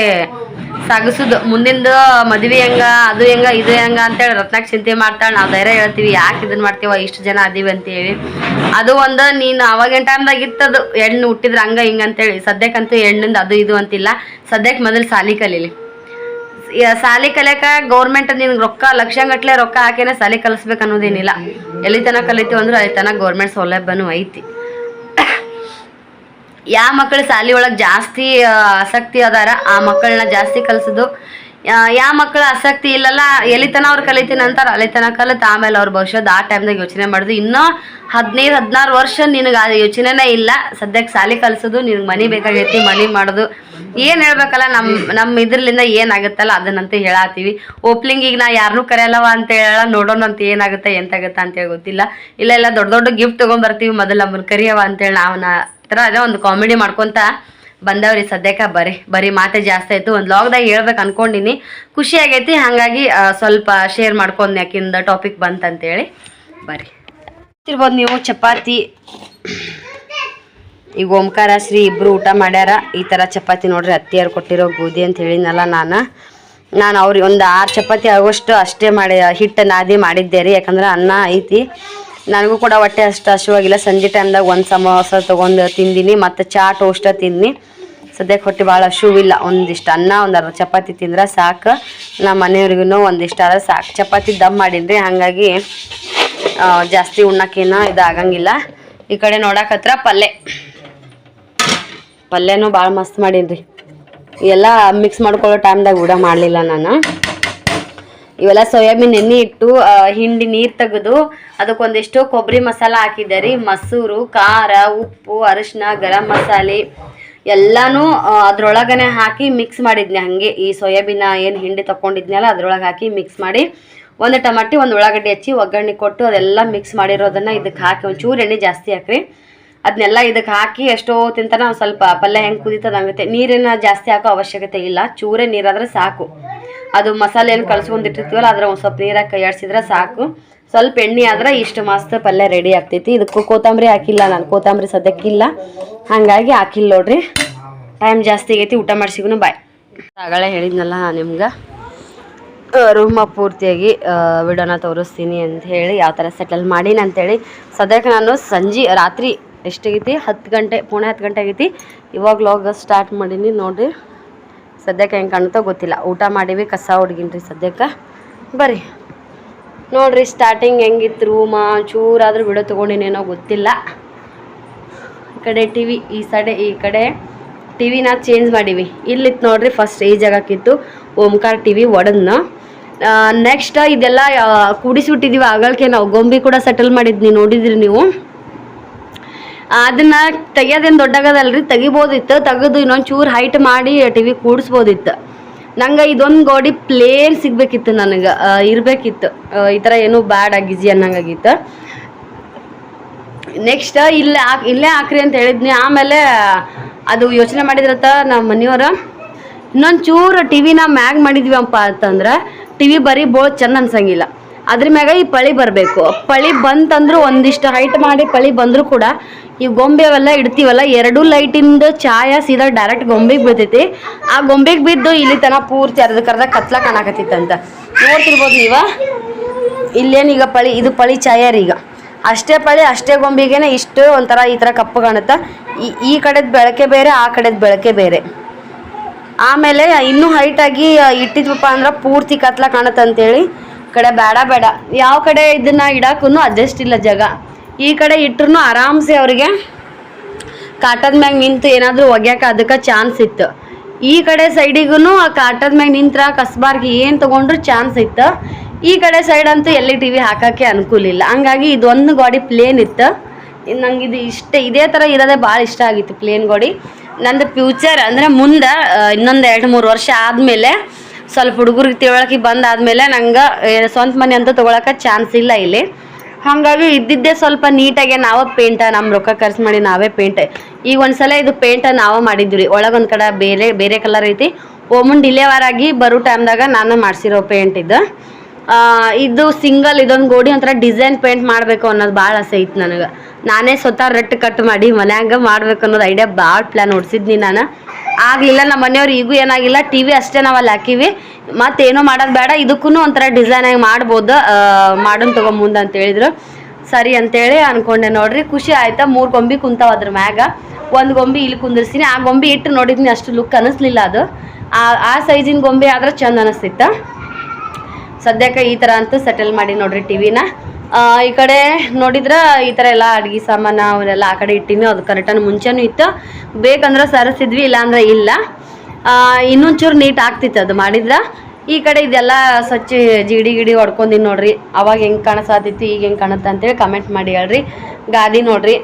ಸಾಗಿಸೋದು. ಮುಂದಿಂದು ಮದ್ವೆ ಹೆಂಗ ಅದು ಹೆಂಗ ಇದು ಹೆಂಗ ಅಂತೇಳಿ ರತ್ನಾಕ್ ಚಿಂತೆ ಮಾಡ್ತಾಳೆ. ನಾವು ಧೈರ್ಯ ಹೇಳ್ತೀವಿ, ಯಾಕೆ ಇದನ್ನ ಮಾಡ್ತೀವ, ಇಷ್ಟು ಜನ ಅದೀವಿ ಅಂತೇಳಿ. ಅದು ಒಂದು ನೀನು ಅವಾಗಿನ ಟೈಮ್ದಾಗ ಇತ್ತದು ಹೆಣ್ಣು ಹುಟ್ಟಿದ್ರೆ ಹಂಗ ಹಿಂಗೆ ಅಂತೇಳಿ. ಸದ್ಯಕ್ಕಂತೂ ಹೆಣ್ಣಿಂದ ಅದು ಇದು ಅಂತಿಲ್ಲ. ಸದ್ಯಕ್ಕೆ ಮೊದಲು ಸಾಲಿ ಕಲೀಲಿ. ಸಾಲಿ ಕಲಿಯಕ ಗೌರ್ಮೆಂಟ್ ನಿನ್ಗೆ ರೊಕ್ಕ ಲಕ್ಷಗಟ್ಟಲೆ ರೊಕ್ಕ ಹಾಕಿನೇ ಸಾಲಿ ಕಲಿಸ್ಬೇಕು ಅನ್ನೋದೇನಿಲ್ಲ. ಎಲ್ಲಿ ತನಕ ಕಲಿತೀವಿ ಅಂದ್ರೆ ಅಲ್ಲಿ ತನಕ ಗೌರ್ಮೆಂಟ್ ಸೌಲಭ್ಯನೂ ಐತಿ. ಯಾವ ಮಕ್ಕಳು ಸಾಲಿ ಒಳಗೆ ಜಾಸ್ತಿ ಆಸಕ್ತಿ ಅದಾರ ಆ ಮಕ್ಕಳನ್ನ ಜಾಸ್ತಿ ಕಲಿಸೋದು. ಯಾವ ಮಕ್ಕಳು ಆಸಕ್ತಿ ಇಲ್ಲಲ್ಲ, ಎಲ್ಲಿ ತನ ಅವ್ರು ಕಲಿತೀನಿ ಅಂತಾರೆ, ಅಲ್ಲಿ ತನಕ ಕಲಿತು ಆಮೇಲೆ ಅವ್ರ ಭವಿಷ್ಯದ ಆ ಟೈಮ್ದಾಗ ಯೋಚನೆ ಮಾಡೋದು. ಇನ್ನೂ 15-16 ವರ್ಷ ನಿನಗೆ ಆ ಯೋಚನೆನೇ ಇಲ್ಲ. ಸದ್ಯಕ್ಕೆ ಸಾಲಿ ಕಲಿಸೋದು, ನಿನಗೆ ಮನೆ ಬೇಕಾಗೈತಿ, ಮನೆ ಮಾಡೋದು. ಏನು ಹೇಳ್ಬೇಕಲ್ಲ, ನಮ್ಮ ಇದ್ರಲಿಂದ ಏನಾಗುತ್ತಲ್ಲ ಅದನ್ನಂತ ಹೇಳತ್ತೀವಿ. ಓಪ್ಲಿಂಗಿಗೆ ನಾ ಯಾರನ್ನೂ ಕರೆಯಲ್ಲವ ಅಂತ ಹೇಳ, ನೋಡೋಣ ಅಂತ ಏನಾಗುತ್ತೆ ಎಂತಾಗುತ್ತೆ ಅಂತೇಳಿ ಗೊತ್ತಿಲ್ಲ. ಇಲ್ಲ ದೊಡ್ಡ ದೊಡ್ಡ ಗಿಫ್ಟ್ ತೊಗೊಂಡ್ಬರ್ತೀವಿ, ಮೊದಲು ನಮ್ಮನ್ನು ಕರಿಯವ ಅಂತೇಳಿ ನಾವು ಥರ ಅದೇ ಒಂದು ಕಾಮಿಡಿ ಮಾಡ್ಕೊತ ಬಂದವ್ರಿ. ಸದ್ಯಕ್ಕೆ ಬರೀ ಮಾತೆ ಜಾಸ್ತಿ ಆಯಿತು. ಒಂದು ಲಾಗ್ದಾಗ ಹೇಳ್ಬೇಕು ಅನ್ಕೊಂಡಿನಿ, ಖುಷಿ ಆಗೈತಿ. ಹಾಗಾಗಿ ಸ್ವಲ್ಪ ಶೇರ್ ಮಾಡ್ಕೊಂಡು ಯಾಕಿಂದ ಟಾಪಿಕ್ ಬಂತಂತೇಳಿ ಬರ್ರಿ. ಇರ್ಬೋದು ನೀವು ಚಪಾತಿ. ಈಗ ಓಂಕಾರ ಶ್ರೀ ಇಬ್ಬರು ಊಟ ಮಾಡ್ಯಾರ. ಈ ಥರ ಚಪಾತಿ ನೋಡ್ರಿ, ಅತ್ತಿಯರು ಕೊಟ್ಟಿರೋ ಗೋಧಿ ಅಂತ ಹೇಳಿದ್ನಲ್ಲ ನಾನು ಅವ್ರಿಗೆ ಒಂದು 6 ಚಪಾತಿ ಆಗೋಷ್ಟು ಅಷ್ಟೇ ಹಿಟ್ಟು ನಾದಿ ಮಾಡಿದ್ದೆ ರೀ. ಯಾಕಂದ್ರೆ ಅನ್ನ ಐತಿ, ನನಗೂ ಕೂಡ ಹೊಟ್ಟೆ ಅಷ್ಟು ಹಸಿವಾಗಿಲ್ಲ. ಸಂಜೆ ಟೈಮ್ದಾಗ ಒಂದು ಸಮೋಸ ತೊಗೊಂಡು ತಿಂದಿನಿ, ಮತ್ತು ಚಾ ಟೋಸ್ಟ ತಿಂದಿನಿ. ಸದ್ಯಕ್ಕೆ ಹೊಟ್ಟೆ ಭಾಳ ಹಸಿವಿಲ್ಲ. ಒಂದಿಷ್ಟು ಅನ್ನ, ಒಂದು 10 ಚಪಾತಿ ತಿಂದ್ರೆ ಸಾಕು. ನಮ್ಮ ಮನೆಯವ್ರಿಗೂ ಒಂದಿಷ್ಟು ಆದ್ರೆ ಸಾಕು. ಚಪಾತಿ ದಮ್ ಮಾಡೀನಿ ರೀ, ಹಾಗಾಗಿ ಜಾಸ್ತಿ ಉಣ್ಣಕ್ಕೇನೋ ಇದಾಗಂಗಿಲ್ಲ. ಈ ಕಡೆ ನೋಡಕತ್ರ ಪಲ್ಯನೂ ಭಾಳ ಮಸ್ತ್ ಮಾಡೀನಿ ರೀ. ಇವೆಲ್ಲ ಮಿಕ್ಸ್ ಮಾಡ್ಕೊಳ್ಳೋ ಟೈಮ್ದಾಗ ಊಟ ಮಾಡಲಿಲ್ಲ ನಾನು. ಇವೆಲ್ಲ ಸೋಯಾಬೀನ್ ಎಣ್ಣೆ ಇಟ್ಟು ಹಿಂಡಿ ನೀರು ತೆಗೆದು ಅದಕ್ಕೊಂದಿಷ್ಟು ಕೊಬ್ಬರಿ ಮಸಾಲ ಹಾಕಿದ್ದೆ ರೀ. ಮೊಸರು, ಖಾರ, ಉಪ್ಪು, ಅರಿಶಿನ, ಗರಂ ಮಸಾಲೆ ಎಲ್ಲನೂ ಅದ್ರೊಳಗನೆ ಹಾಕಿ ಮಿಕ್ಸ್ ಮಾಡಿದ್ನಿ. ಹಾಗೆ ಈ ಸೋಯಾಬೀನ ಏನು ಹಿಂಡಿ ತೊಗೊಂಡಿದ್ನಲ್ಲ ಅದ್ರೊಳಗೆ ಹಾಕಿ ಮಿಕ್ಸ್ ಮಾಡಿ, ಒಂದು ಟಮಾಟಿ, ಒಂದು ಉಳ್ಳಾಗಡ್ಡಿ ಹಚ್ಚಿ ಒಗ್ಗರಣೆ ಕೊಟ್ಟು ಅದೆಲ್ಲ ಮಿಕ್ಸ್ ಮಾಡಿರೋದನ್ನು ಇದಕ್ಕೆ ಹಾಕಿ ಒಂಚೂರು ಎಣ್ಣೆ ಜಾಸ್ತಿ ಹಾಕ್ರಿ. ಅದನ್ನೆಲ್ಲ ಇದಕ್ಕೆ ಹಾಕಿ ಎಷ್ಟೋ ತಿಂತಾನೆ ಒಂದು ಸ್ವಲ್ಪ ಪಲ್ಯ ಹೆಂಗೆ ಕುದೀತದ ಹಂಗತ್ತೆ. ನೀರಿನ ಜಾಸ್ತಿ ಹಾಕೋ ಅವಶ್ಯಕತೆ ಇಲ್ಲ, ಚೂರೇ ನೀರಾದ್ರೆ ಸಾಕು. ಅದು ಮಸಾಲೆ ಏನು ಕಳ್ಸ್ಕೊಂಡಿಟ್ಟಿರ್ತೀವಲ್ಲ ಅದ್ರ ಒಂದು ಸ್ವಲ್ಪ ನೀರಾಗಿ ಕೈಯಾಡಿಸಿದ್ರೆ ಸಾಕು. ಸ್ವಲ್ಪ ಎಣ್ಣೆ ಆದ್ರೆ ಇಷ್ಟು ಮಸ್ತ್ ಪಲ್ಯ ರೆಡಿ ಆಗ್ತೈತಿ. ಇದಕ್ಕೂ ಕೊತ್ತಂಬರಿ ಹಾಕಿಲ್ಲ ನಾನು, ಕೊತ್ತಂಬರಿ ಸದ್ಯಕ್ಕಿಲ್ಲ, ಹಾಗಾಗಿ ಹಾಕಿಲ್ಲ ನೋಡ್ರಿ. ಟೈಮ್ ಜಾಸ್ತಿ ಆಗೈತಿ, ಊಟ ಮಾಡಿಸಿಗೂ ಬಾಯ್. ಆಗಲೇ ಹೇಳಿದ್ನಲ್ಲ ನಿಮ್ಗೆ ರೂಮ ಪೂರ್ತಿಯಾಗಿ ವಿಡಿಯೋನ ತೋರಿಸ್ತೀನಿ ಅಂತ ಹೇಳಿ, ಯಾವ ಥರ ಸೆಟಲ್ ಮಾಡೀನಿ ಅಂತೇಳಿ. ಸದ್ಯಕ್ಕೆ ನಾನು ರಾತ್ರಿ ಎಷ್ಟಾಗೈತಿ, 10 ಗಂಟೆ, ಪೌಣೆ 10 ಗಂಟೆ ಆಗೈತಿ. ಇವಾಗ ಲಾಗ್ ಸ್ಟಾರ್ಟ್ ಮಾಡೀನಿ ನೋಡಿರಿ. ಸದ್ಯಕ್ಕೆ ಹೆಂಗೆ ಕಾಣುತ್ತೋ ಗೊತ್ತಿಲ್ಲ. ಊಟ ಮಾಡೀವಿ, ಕಸ ಹೊಡ್ಗಿನ್ರಿ ಸದ್ಯಕ್ಕೆ. ಬರ್ರಿ ನೋಡಿರಿ ಸ್ಟಾರ್ಟಿಂಗ್ ಹೆಂಗಿತ್ತು ರೂಮ. ಚೂರಾದ್ರೂ ವಿಡಿಯೋ ತೊಗೊಂಡಿನೇನೋ ಗೊತ್ತಿಲ್ಲ. ಈ ಕಡೆ ಟಿ ವಿ, ಈ ಕಡೆ ಟಿ ವಿನ ಚೇಂಜ್ ಮಾಡೀವಿ. ಇಲ್ಲಿತ್ತು ನೋಡಿರಿ, ಫಸ್ಟ್ ಈ ಜಾಗಕ್ಕಿತ್ತು ಓಂಕಾರ ಟಿ ವಿ ಒಡದ್ನ. ನೆಕ್ಸ್ಟ್ ಇದೆಲ್ಲ ಕೂಡಿಸ್ಬಿಟ್ಟಿದ್ದೀವಿ. ಆಗಳಕ್ಕೆ ನಾವು ಗೊಂಬಿ ಕೂಡ ಸೆಟಲ್ ಮಾಡಿದ್ನಿ, ನೋಡಿದ್ರಿ ನೀವು. ಅದನ್ನು ತೆಗಿಯೋದೇನು ದೊಡ್ಡಾಗದಲ್ರಿ, ತೆಗಿಬೋದಿತ್ತು. ತೆಗೆದು ಇನ್ನೊಂದು ಚೂರು ಹೈಟ್ ಮಾಡಿ ಟಿ ವಿ ಕೂಡಿಸ್ಬೋದಿತ್ತು. ನಂಗೆ ಇದೊಂದು ಗೋಡಿ ಪ್ಲೇನ್ ಸಿಗಬೇಕಿತ್ತು, ನನಗೆ ಇರಬೇಕಿತ್ತು. ಈ ಥರ ಏನೂ ಬ್ಯಾಡ್ ಆಗಿಜಿ ಅನ್ನಂಗಾಗಿತ್ತು. ನೆಕ್ಸ್ಟ್ ಇಲ್ಲೇ ಹಾಕ್ರಿ ಅಂತ ಹೇಳಿದ್ನಿ. ಆಮೇಲೆ ಅದು ಯೋಚನೆ ಮಾಡಿದ್ರತ್ತ ನಮ್ಮ ಮನೆಯವರು, ಇನ್ನೊಂದು ಚೂರು ಟಿ ವಿನ ಮ್ಯಾಗ್ ಮಾಡಿದ್ವಿ ಅಪ್ಪ ಅಂತಂದ್ರೆ ಟಿ ವಿ ಬರೀ ಬೋಳ್ ಚೆಂದ ಅನ್ಸಂಗಿಲ್ಲ. ಅದ್ರ ಮ್ಯಾಗ ಈ ಪಳಿ ಬರಬೇಕು. ಪಳಿ ಬಂತಂದ್ರೂ ಒಂದಿಷ್ಟು ಹೈಟ್ ಮಾಡಿ ಪಳಿ ಬಂದರೂ ಕೂಡ ಈ ಗೊಂಬೆ ಅವೆಲ್ಲ ಇಡ್ತೀವಲ್ಲ, 2 ಲೈಟಿಂದ ಛಾಯ ಸೀದಾ ಡೈರೆಕ್ಟ್ ಗೊಂಬೆಗೆ ಬೀಳ್ತೈತಿ. ಆ ಗೊಂಬೆಗೆ ಬಿದ್ದು ಇಲ್ಲಿ ತನಕ ಪೂರ್ತಿ ಅರ್ಧ ಕತ್ಲ ಕಾಣಕತ್ತಿತ್ತಂತ ನೋಡ್ತಿರ್ಬೋದು ನೀವ. ಇಲ್ಲೇನೀಗ ಪಳಿ, ಇದು ಪಳಿ ಛಾಯ ರೀ. ಈಗ ಅಷ್ಟೇ ಪಳಿ ಅಷ್ಟೇ ಗೊಂಬೆಗೇನೆ ಇಷ್ಟು ಒಂಥರ ಈ ಥರ ಕಪ್ಪು ಕಾಣುತ್ತೆ. ಈ ಕಡೆದ ಬೆಳಕೆ ಬೇರೆ, ಆ ಕಡೆದ ಬೆಳಕೆ ಬೇರೆ. ಆಮೇಲೆ ಇನ್ನೂ ಹೈಟಾಗಿ ಇಟ್ಟಿದ್ವಪ್ಪ ಅಂದ್ರೆ ಪೂರ್ತಿ ಕತ್ಲ ಕಾಣುತ್ತೆ ಅಂತೇಳಿ ಕಡೆ ಬೇಡ ಯಾವ ಕಡೆ ಇದನ್ನು ಇಡಕ್ಕೂ ಅಡ್ಜಸ್ಟ್ ಇಲ್ಲ ಜಾಗ. ಈ ಕಡೆ ಇಟ್ರು ಆರಾಮ್ಸೆ ಅವ್ರಿಗೆ ಕಾಟದ ಮ್ಯಾಗ ನಿಂತು ಏನಾದರೂ ಒಗ್ಯಾಕ ಅದಕ್ಕೆ ಚಾನ್ಸ್ ಇತ್ತು. ಈ ಕಡೆ ಸೈಡಿಗೂ ಆ ಕಾಟದ ಮ್ಯಾಗ ನಿಂತ್ರ ಕಸ್ಬಾರ್ಗೆ ಏನು ತೊಗೊಂಡ್ರು ಚಾನ್ಸ್ ಇತ್ತು. ಈ ಕಡೆ ಸೈಡ್ ಅಂತೂ ಎಲ್ಲಿ ಟಿ ವಿ ಹಾಕೋಕ್ಕೆ ಅನುಕೂಲ ಇಲ್ಲ. ಹಂಗಾಗಿ ಇದೊಂದು ಗಾಡಿ ಪ್ಲೇನ್ ಇತ್ತು. ನಂಗೆ ಇದು ಇದೇ ಥರ ಇರೋದೇ ಭಾಳ ಇಷ್ಟ ಆಗಿತ್ತು, ಪ್ಲೇನ್ ಗಾಡಿ. ನಂದು ಫ್ಯೂಚರ್ ಅಂದರೆ ಮುಂದೆ ಇನ್ನೊಂದು 2-3 ವರ್ಷ ಆದಮೇಲೆ ಸ್ವಲ್ಪ ಹುಡುಗರಿಗೆ ತಿಳುವಳಿಕೆ ಬಂದಾದಮೇಲೆ ನಂಗೆ ಸ್ವಂತ ಮನೆ ಅಂತ ತೊಗೊಳಕ್ಕೆ ಚಾನ್ಸ್ ಇಲ್ಲ ಇಲ್ಲಿ. ಹಾಗಾಗಿ ಇದ್ದಿದ್ದೇ ಸ್ವಲ್ಪ ನೀಟಾಗಿ ನಾವೇ ಪೇಂಟ, ನಮ್ಮ ರೊಕ್ಕ ಖರ್ಚು ಮಾಡಿ ನಾವೇ ಪೇಂಟ್. ಈಗ ಒಂದ್ಸಲ ಇದು ಪೇಂಟ ನಾವೇ ಮಾಡಿದ್ವಿ ರೀ. ಒಳಗೊಂದು ಕಡೆ ಬೇರೆ ಕಲರ್ ಐತಿ. ಓಮನ್ ಡಿಲೇವರ್ ಆಗಿ ಬರೋ ಟೈಮ್ದಾಗ ನಾನು ಮಾಡಿಸಿರೋ ಪೇಂಟ್ ಇದು ಸಿಂಗಲ್. ಇದೊಂದು ಗೋಡಿ ಒಂಥರ ಡಿಸೈನ್ ಪೇಂಟ್ ಮಾಡಬೇಕು ಅನ್ನೋದು ಭಾಳ ಆಸೆ ಐತೆ ನನಗೆ. ನಾನೇ ಸ್ವತಃ ರೆಟ್ ಕಟ್ ಮಾಡಿ ಮನ್ಯಾಗ ಮಾಡ್ಬೇಕು ಅನ್ನೋದು ಐಡಿಯಾ ಭಾಳ ಪ್ಲ್ಯಾನ್ ಹೊಡ್ಸಿದ್ನಿ ನಾನು. ಆಗಲಿಲ್ಲ. ನಮ್ಮ ಮನೆಯವ್ರು ಈಗೂ ಏನಾಗಿಲ್ಲ, ಟಿ ವಿ ಅಷ್ಟೇ ನಾವಲ್ಲಿ ಹಾಕಿವಿ, ಮತ್ತೇನೋ ಮಾಡೋದು ಬೇಡ, ಇದಕ್ಕೂ ಒಂಥರ ಡಿಸೈನಾಗಿ ಮಾಡ್ಬೋದು, ಮಾಡೋಣ ತಗೋ ಮುಂದೆ ಅಂತ ಹೇಳಿದ್ರು. ಸರಿ ಅಂತೇಳಿ ಅಂದ್ಕೊಂಡೆ ನೋಡ್ರಿ. ಖುಷಿ ಆಯ್ತಾ. 3 ಗೊಂಬೆ ಕುಂತಾವ ಅದ್ರ ಮ್ಯಾಗ. ಒಂದು ಗೊಂಬೆ ಇಲ್ಲಿ ಕುಂದಿರ್ತೀನಿ. ಆ ಗೊಂಬೆ ಇಟ್ಟು ನೋಡಿದ್ನಿ, ಅಷ್ಟು ಲುಕ್ ಅನ್ನಿಸ್ಲಿಲ್ಲ. ಅದು ಆ ಸೈಜಿನ ಗೊಂಬೆ ಆದ್ರೆ ಚಂದ ಅನ್ನಿಸ್ತಿತ್ತು. ಸದ್ಯಕ್ಕೆ ಈ ಥರ ಅಂತೂ ಸೆಟಲ್ ಮಾಡಿ ನೋಡ್ರಿ ಟಿವಿನ. ಈ ಕಡೆ ನೋಡಿದ್ರೆ ಈ ಥರ ಎಲ್ಲ ಅಡುಗೆ ಸಾಮಾನು ಅವನ್ನೆಲ್ಲ ಆ ಕಡೆ ಇಟ್ಟಿನಿ. ಅದು ಕರೆಕ್ಟಾಗಿ ಮುಂಚೆನೂ ಇತ್ತು, ಬೇಕಂದ್ರೆ ಸರಿಸಿದ್ವಿ, ಇಲ್ಲಾಂದ್ರೆ ಇಲ್ಲ. ಇನ್ನೊಂಚೂರು ನೀಟ್ ಆಗ್ತಿತ್ತು ಅದು ಮಾಡಿದ್ರೆ. ಈ ಕಡೆ ಇದೆಲ್ಲ ಸ್ವಚ್ಛ ಗಿಡಿ ಹೊಡ್ಕೊಂಡಿನಿ ನೋಡ್ರಿ. ಅವಾಗ ಹೆಂಗೆ ಕಾಣಿಸ್ತಿತ್ತು, ಈಗ ಹೆಂಗೆ ಕಾಣುತ್ತೆ ಅಂತೇಳಿ ಕಮೆಂಟ್ ಮಾಡಿ ಹೇಳ್ರಿ. ಗಾದಿ ನೋಡ್ರಿ,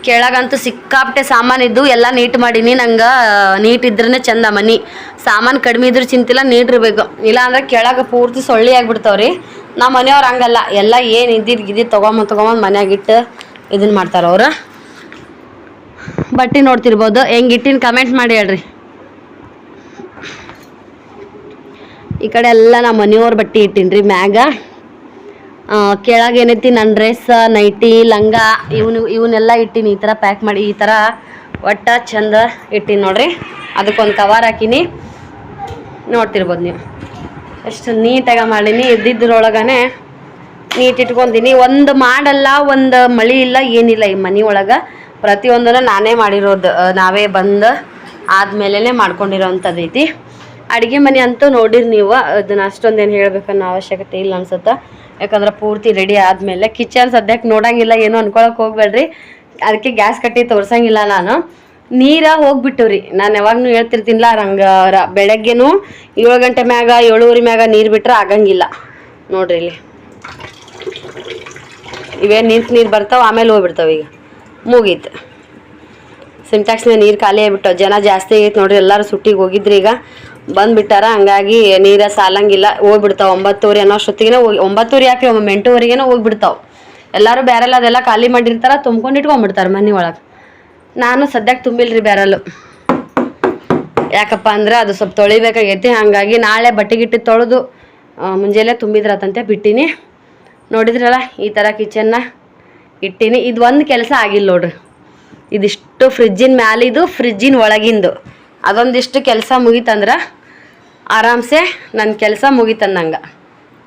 ಕೆಳಗಂತೂ ಸಿಕ್ಕಾಪಟ್ಟೆ ಸಾಮಾನಿದ್ದು ಎಲ್ಲ ನೀಟ್ ಮಾಡೀನಿ. ನಂಗೆ ನೀಟ್ ಇದ್ರೇ ಚಂದ ಮನೆ. ಸಾಮಾನು ಕಡಿಮೆ ಇದ್ರೂ ಚಿಂತಿಲ್ಲ, ನೀಟ್ ಇರಬೇಕು. ಇಲ್ಲಾಂದ್ರೆ ಕೆಳಗೆ ಪೂರ್ತಿ ಸೊಳ್ಳಿ ಆಗಿಬಿಡ್ತಾವ್ರಿ. ನಮ್ಮ ಮನೆಯವ್ರು ಹಂಗಲ್ಲ, ಎಲ್ಲ ಏನು ಇದ್ದಿದ್ದು ತೊಗೊಂಬಂದು ಮನ್ಯಾಗಿಟ್ಟು ಇದನ್ನು ಮಾಡ್ತಾರೆ ಅವ್ರು. ಬಟ್ಟೆ ನೋಡ್ತಿರ್ಬೋದು ಹೆಂಗೆ ಇಟ್ಟಿನ ಕಮೆಂಟ್ ಮಾಡಿ ಹೇಳ್ರಿ. ಈ ಕಡೆ ಎಲ್ಲ ನಮ್ಮ ಮನೆಯವ್ರ ಬಟ್ಟೆ ಇಟ್ಟಿನ್ರಿ ಮ್ಯಾಗ. ಕೆಳಗೆ ಏನೈತಿ ನನ್ನ ಡ್ರೆಸ್, ನೈಟಿ, ಲಂಗ ಇವನ್ನೆಲ್ಲ ಇಟ್ಟಿನಿ. ಈ ಥರ ಪ್ಯಾಕ್ ಮಾಡಿ ಈ ಥರ ಒಟ್ಟು ಚಂದ ಇಟ್ಟಿನಿ ನೋಡ್ರಿ. ಅದಕ್ಕೊಂದು ಕವರ್ ಹಾಕಿನಿ, ನೋಡ್ತಿರ್ಬೋದು ನೀವು. ಎಷ್ಟು ನೀಟಾಗಿ ಮಾಡೀನಿ. ಇದ್ದಿದ್ರೊಳಗನೆ ನೀಟ್ ಇಟ್ಕೊತೀನಿ. ಒಂದು ಮಾಡಲ್ಲ, ಒಂದು ಮಳೆ ಇಲ್ಲ, ಏನಿಲ್ಲ ಈ ಮನೆ ಒಳಗೆ. ಪ್ರತಿಯೊಂದನ್ನು ನಾನೇ ಮಾಡಿರೋದು, ನಾವೇ ಬಂದು ಆದಮೇಲೆ ಮಾಡ್ಕೊಂಡಿರೋವಂಥದ್ದು ಐತಿ. ಅಡುಗೆ ಮನೆ ಅಂತೂ ನೋಡಿರಿ ನೀವು. ಅದನ್ನು ಅಷ್ಟೊಂದೇನು ಹೇಳ್ಬೇಕನ್ನೋ ಅವಶ್ಯಕತೆ ಇಲ್ಲ ಅನ್ಸುತ್ತೆ. ಯಾಕಂದ್ರೆ ಪೂರ್ತಿ ರೆಡಿ ಆದಮೇಲೆ ಕಿಚನ್ ಸದ್ಯಕ್ಕೆ ನೋಡೋಂಗಿಲ್ಲ, ಏನೂ ಅನ್ಕೊಳಕ್ಕೆ ಹೋಗ್ಬೇಡ್ರಿ. ಅದಕ್ಕೆ ಗ್ಯಾಸ್ ಕಟ್ಟಿ ತೋರ್ಸಂಗಿಲ್ಲ ನಾನು. ನೀರ ಹೋಗ್ಬಿಟ್ಟು ನಾನು ಯಾವಾಗೂ ಹೇಳ್ತಿರ್ತೀನಿಲ್ಲ, ಹಂಗೆ ಬೆಳಗ್ಗೆನೂ 7 ಗಂಟೆ ಮ್ಯಾಗ 7:30 ಮ್ಯಾಗ ನೀರು ಬಿಟ್ರೆ ಆಗಂಗಿಲ್ಲ ನೋಡ್ರಿ. ಇಲ್ಲಿ ಇವೇನು ನೀರು ಬರ್ತಾವೆ, ಆಮೇಲೆ ಹೋಗ್ಬಿಡ್ತಾವೆ. ಈಗ ಮುಗೀತು. ಸಿಂಟ್ಯಾಕ್ಸ್ನ ನೀರು ಖಾಲಿ ಆಗಿಬಿಟ್ಟವು. ಜನ ಜಾಸ್ತಿ ಆಗೈತೆ ನೋಡ್ರಿ. ಎಲ್ಲರೂ ಸುಟ್ಟಿಗೆ ಹೋಗಿದ್ರಿ, ಈಗ ಬಂದುಬಿಟ್ಟಾರ. ಹಂಗಾಗಿ ನೀರು ಸಾಲಂಗಿಲ್ಲ, ಹೋಗ್ಬಿಡ್ತಾವೆ. 9:30 ಅನ್ನೋ ಅಷ್ಟೊತ್ತಿಗೆ 9:30 ಯಾಕೆ 8:00ವರೆಗೇನೋ ಹೋಗ್ಬಿಡ್ತಾವೆ. ಎಲ್ಲರೂ ಬ್ಯಾರಲ್ ಅದೆಲ್ಲ ಖಾಲಿ ಮಾಡಿರ್ತಾರೆ, ತುಂಬ್ಕೊಂಡು ಇಟ್ಕೊಂಡ್ಬಿಡ್ತಾರೆ ಮನೆ ಒಳಗೆ. ನಾನು ಸದ್ಯಕ್ಕೆ ತುಂಬಿಲ್ರಿ ಬ್ಯಾರಲ್ಲು. ಯಾಕಪ್ಪ ಅಂದ್ರೆ ಅದು ಸ್ವಲ್ಪ ತೊಳಿಬೇಕಾಗೈತಿ. ಹಾಗಾಗಿ ನಾಳೆ ಬಟ್ಟೆಗಿಟ್ಟು ತೊಳೆದು ಮುಂಜಾನೆ ತುಂಬಿದ್ರತಂತೆ ಬಿಟ್ಟಿನಿ. ನೋಡಿದ್ರಲ್ಲ ಈ ಥರ ಕಿಚನ್ನ ಇಟ್ಟೀನಿ. ಇದು ಒಂದು ಕೆಲಸ ಆಗಿಲ್ಲ ನೋಡ್ರಿ. ಇದಿಷ್ಟು ಫ್ರಿಜ್ಜಿನ ಮ್ಯಾಲಿದು, ಫ್ರಿಜ್ಜಿನ ಒಳಗಿಂದು ಅದೊಂದಿಷ್ಟು ಕೆಲಸ ಮುಗೀತಂದ್ರೆ ಆರಾಮ್ಸೆ ನನ್ನ ಕೆಲಸ ಮುಗೀತಂದಂಗೆ.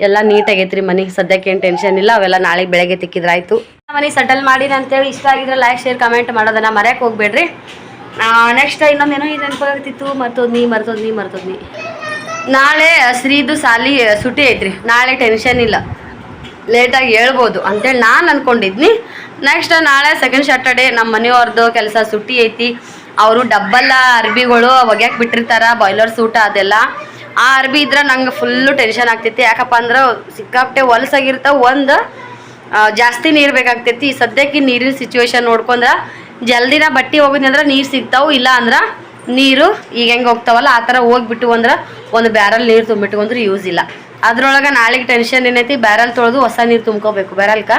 ಎಲ್ಲ ನೀಟಾಗೈತ್ರಿ ಮನೆಗೆ. ಸದ್ಯಕ್ಕೆ ಏನು ಟೆನ್ಷನ್ ಇಲ್ಲ. ಅವೆಲ್ಲ ನಾಳೆ ಬೆಳಗ್ಗೆ ತಿಕ್ಕಿದ್ರಾಯ್ತು. ಮನೆ ಸೆಟಲ್ ಮಾಡಿರಿ ಅಂತೇಳಿ ಇಷ್ಟ ಆಗಿದ್ರೆ ಲೈಕ್, ಶೇರ್, ಕಮೆಂಟ್ ಮಾಡೋದನ್ನು ಮರೆಯೋಕೆ ಹೋಗ್ಬೇಡ್ರಿ. ನೆಕ್ಸ್ಟ್ ಇನ್ನೊಂದೇನೋ ಇದು ನೆನಪಾಗ್ತಿತ್ತು, ಮರ್ತೋದ್ನಿ. ನಾಳೆ ಶ್ರೀದು ಸಾಲಿ ಸುಟಿ ಐತ್ರಿ. ನಾಳೆ ಟೆನ್ಷನ್ ಇಲ್ಲ, ಲೇಟಾಗಿ ಹೇಳ್ಬೋದು ಅಂತೇಳಿ ನಾನು ಅಂದ್ಕೊಂಡಿದ್ನಿ. ನೆಕ್ಸ್ಟ್ ನಾಳೆ ಸೆಕೆಂಡ್ ಸ್ಯಾಟರ್ಡೇ ನಮ್ಮ ಮನೆಯವ್ರದ್ದು ಕೆಲಸ ಸುಟ್ಟಿ ಐತಿ. ಅವರು ಡಬ್ಬಲ್ಲ ಅರ್ಬಿಗಳು ಒಗ್ಯಾಕೆ ಬಿಟ್ಟಿರ್ತಾರೆ, ಬಾಯ್ಲರ್ ಸೂಟ ಅದೆಲ್ಲ. ಆ ಅರ್ಬಿ ಇದ್ರೆ ನಂಗೆ ಫುಲ್ಲು ಟೆನ್ಷನ್ ಆಗ್ತೈತಿ. ಯಾಕಪ್ಪ ಅಂದ್ರೆ ಸಿಕ್ಕಾಪಟ್ಟೆ ಹೊಲಸಾಗಿರ್ತಾವೆ. ಒಂದು ಜಾಸ್ತಿ ನೀರು ಬೇಕಾಗ್ತೈತಿ. ಸದ್ಯಕ್ಕೆ ನೀರಿನ ಸಿಚುವೇಶನ್ ನೋಡ್ಕೊಂಡ್ರೆ ಜಲ್ದಿನ ಬಟ್ಟೆ ಹೋಗಿದ್ನಂದ್ರೆ ನೀರು ಸಿಗ್ತಾವೆ. ಇಲ್ಲ ಅಂದ್ರೆ ನೀರು ಈಗ ಹೆಂಗೆ ಹೋಗ್ತಾವಲ್ಲ ಆ ಥರ ಹೋಗ್ಬಿಟ್ಟು ಅಂದ್ರೆ ಒಂದು ಬ್ಯಾರಲ್ ನೀರು ತುಂಬಿಟ್ಕೊಂಡ್ರೆ ಯೂಸ್ ಇಲ್ಲ. ಅದ್ರೊಳಗೆ ನಾಳೆಗೆ ಟೆನ್ಷನ್ ಏನೈತಿ, ಬ್ಯಾರಲ್ ತೊಳೆದು ಹೊಸ ನೀರು ತುಂಬ್ಕೋಬೇಕು. ಬ್ಯಾರಲ್ಕ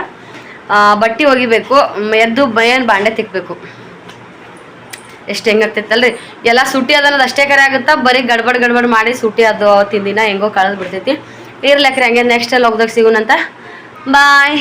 ಬಟ್ಟೆ ಒಗಿಬೇಕು, ಎದ್ದು ಏನು ಬಾಂಡೆ ತಿಕ್ಕಬೇಕು. ಎಷ್ಟು ಹೆಂಗಾಗ್ತೈತಲ್ರಿ. ಎಲ್ಲ ಸುಟ್ಟಿ ಅನ್ನೋದು ಅಷ್ಟೇ ಕರೆ ಆಗುತ್ತಾ, ಬರೀ ಗಡ್ಬಡ್ ಮಾಡಿ ಸುಟ್ಟಿ ಅದು ಅವತ್ತಿನ ದಿನ ಹೆಂಗೋ ಕಳೆದು ಬಿಡ್ತೈತಿ. ಇರ್ಲಕ್ರಿ ಹಂಗೆ ನೆಕ್ಸ್ಟ್ ಅಲ್ಲಿ ಹೋಗ್ದಾಗ ಸಿಗೋಣಂತ ಬಾಯ್.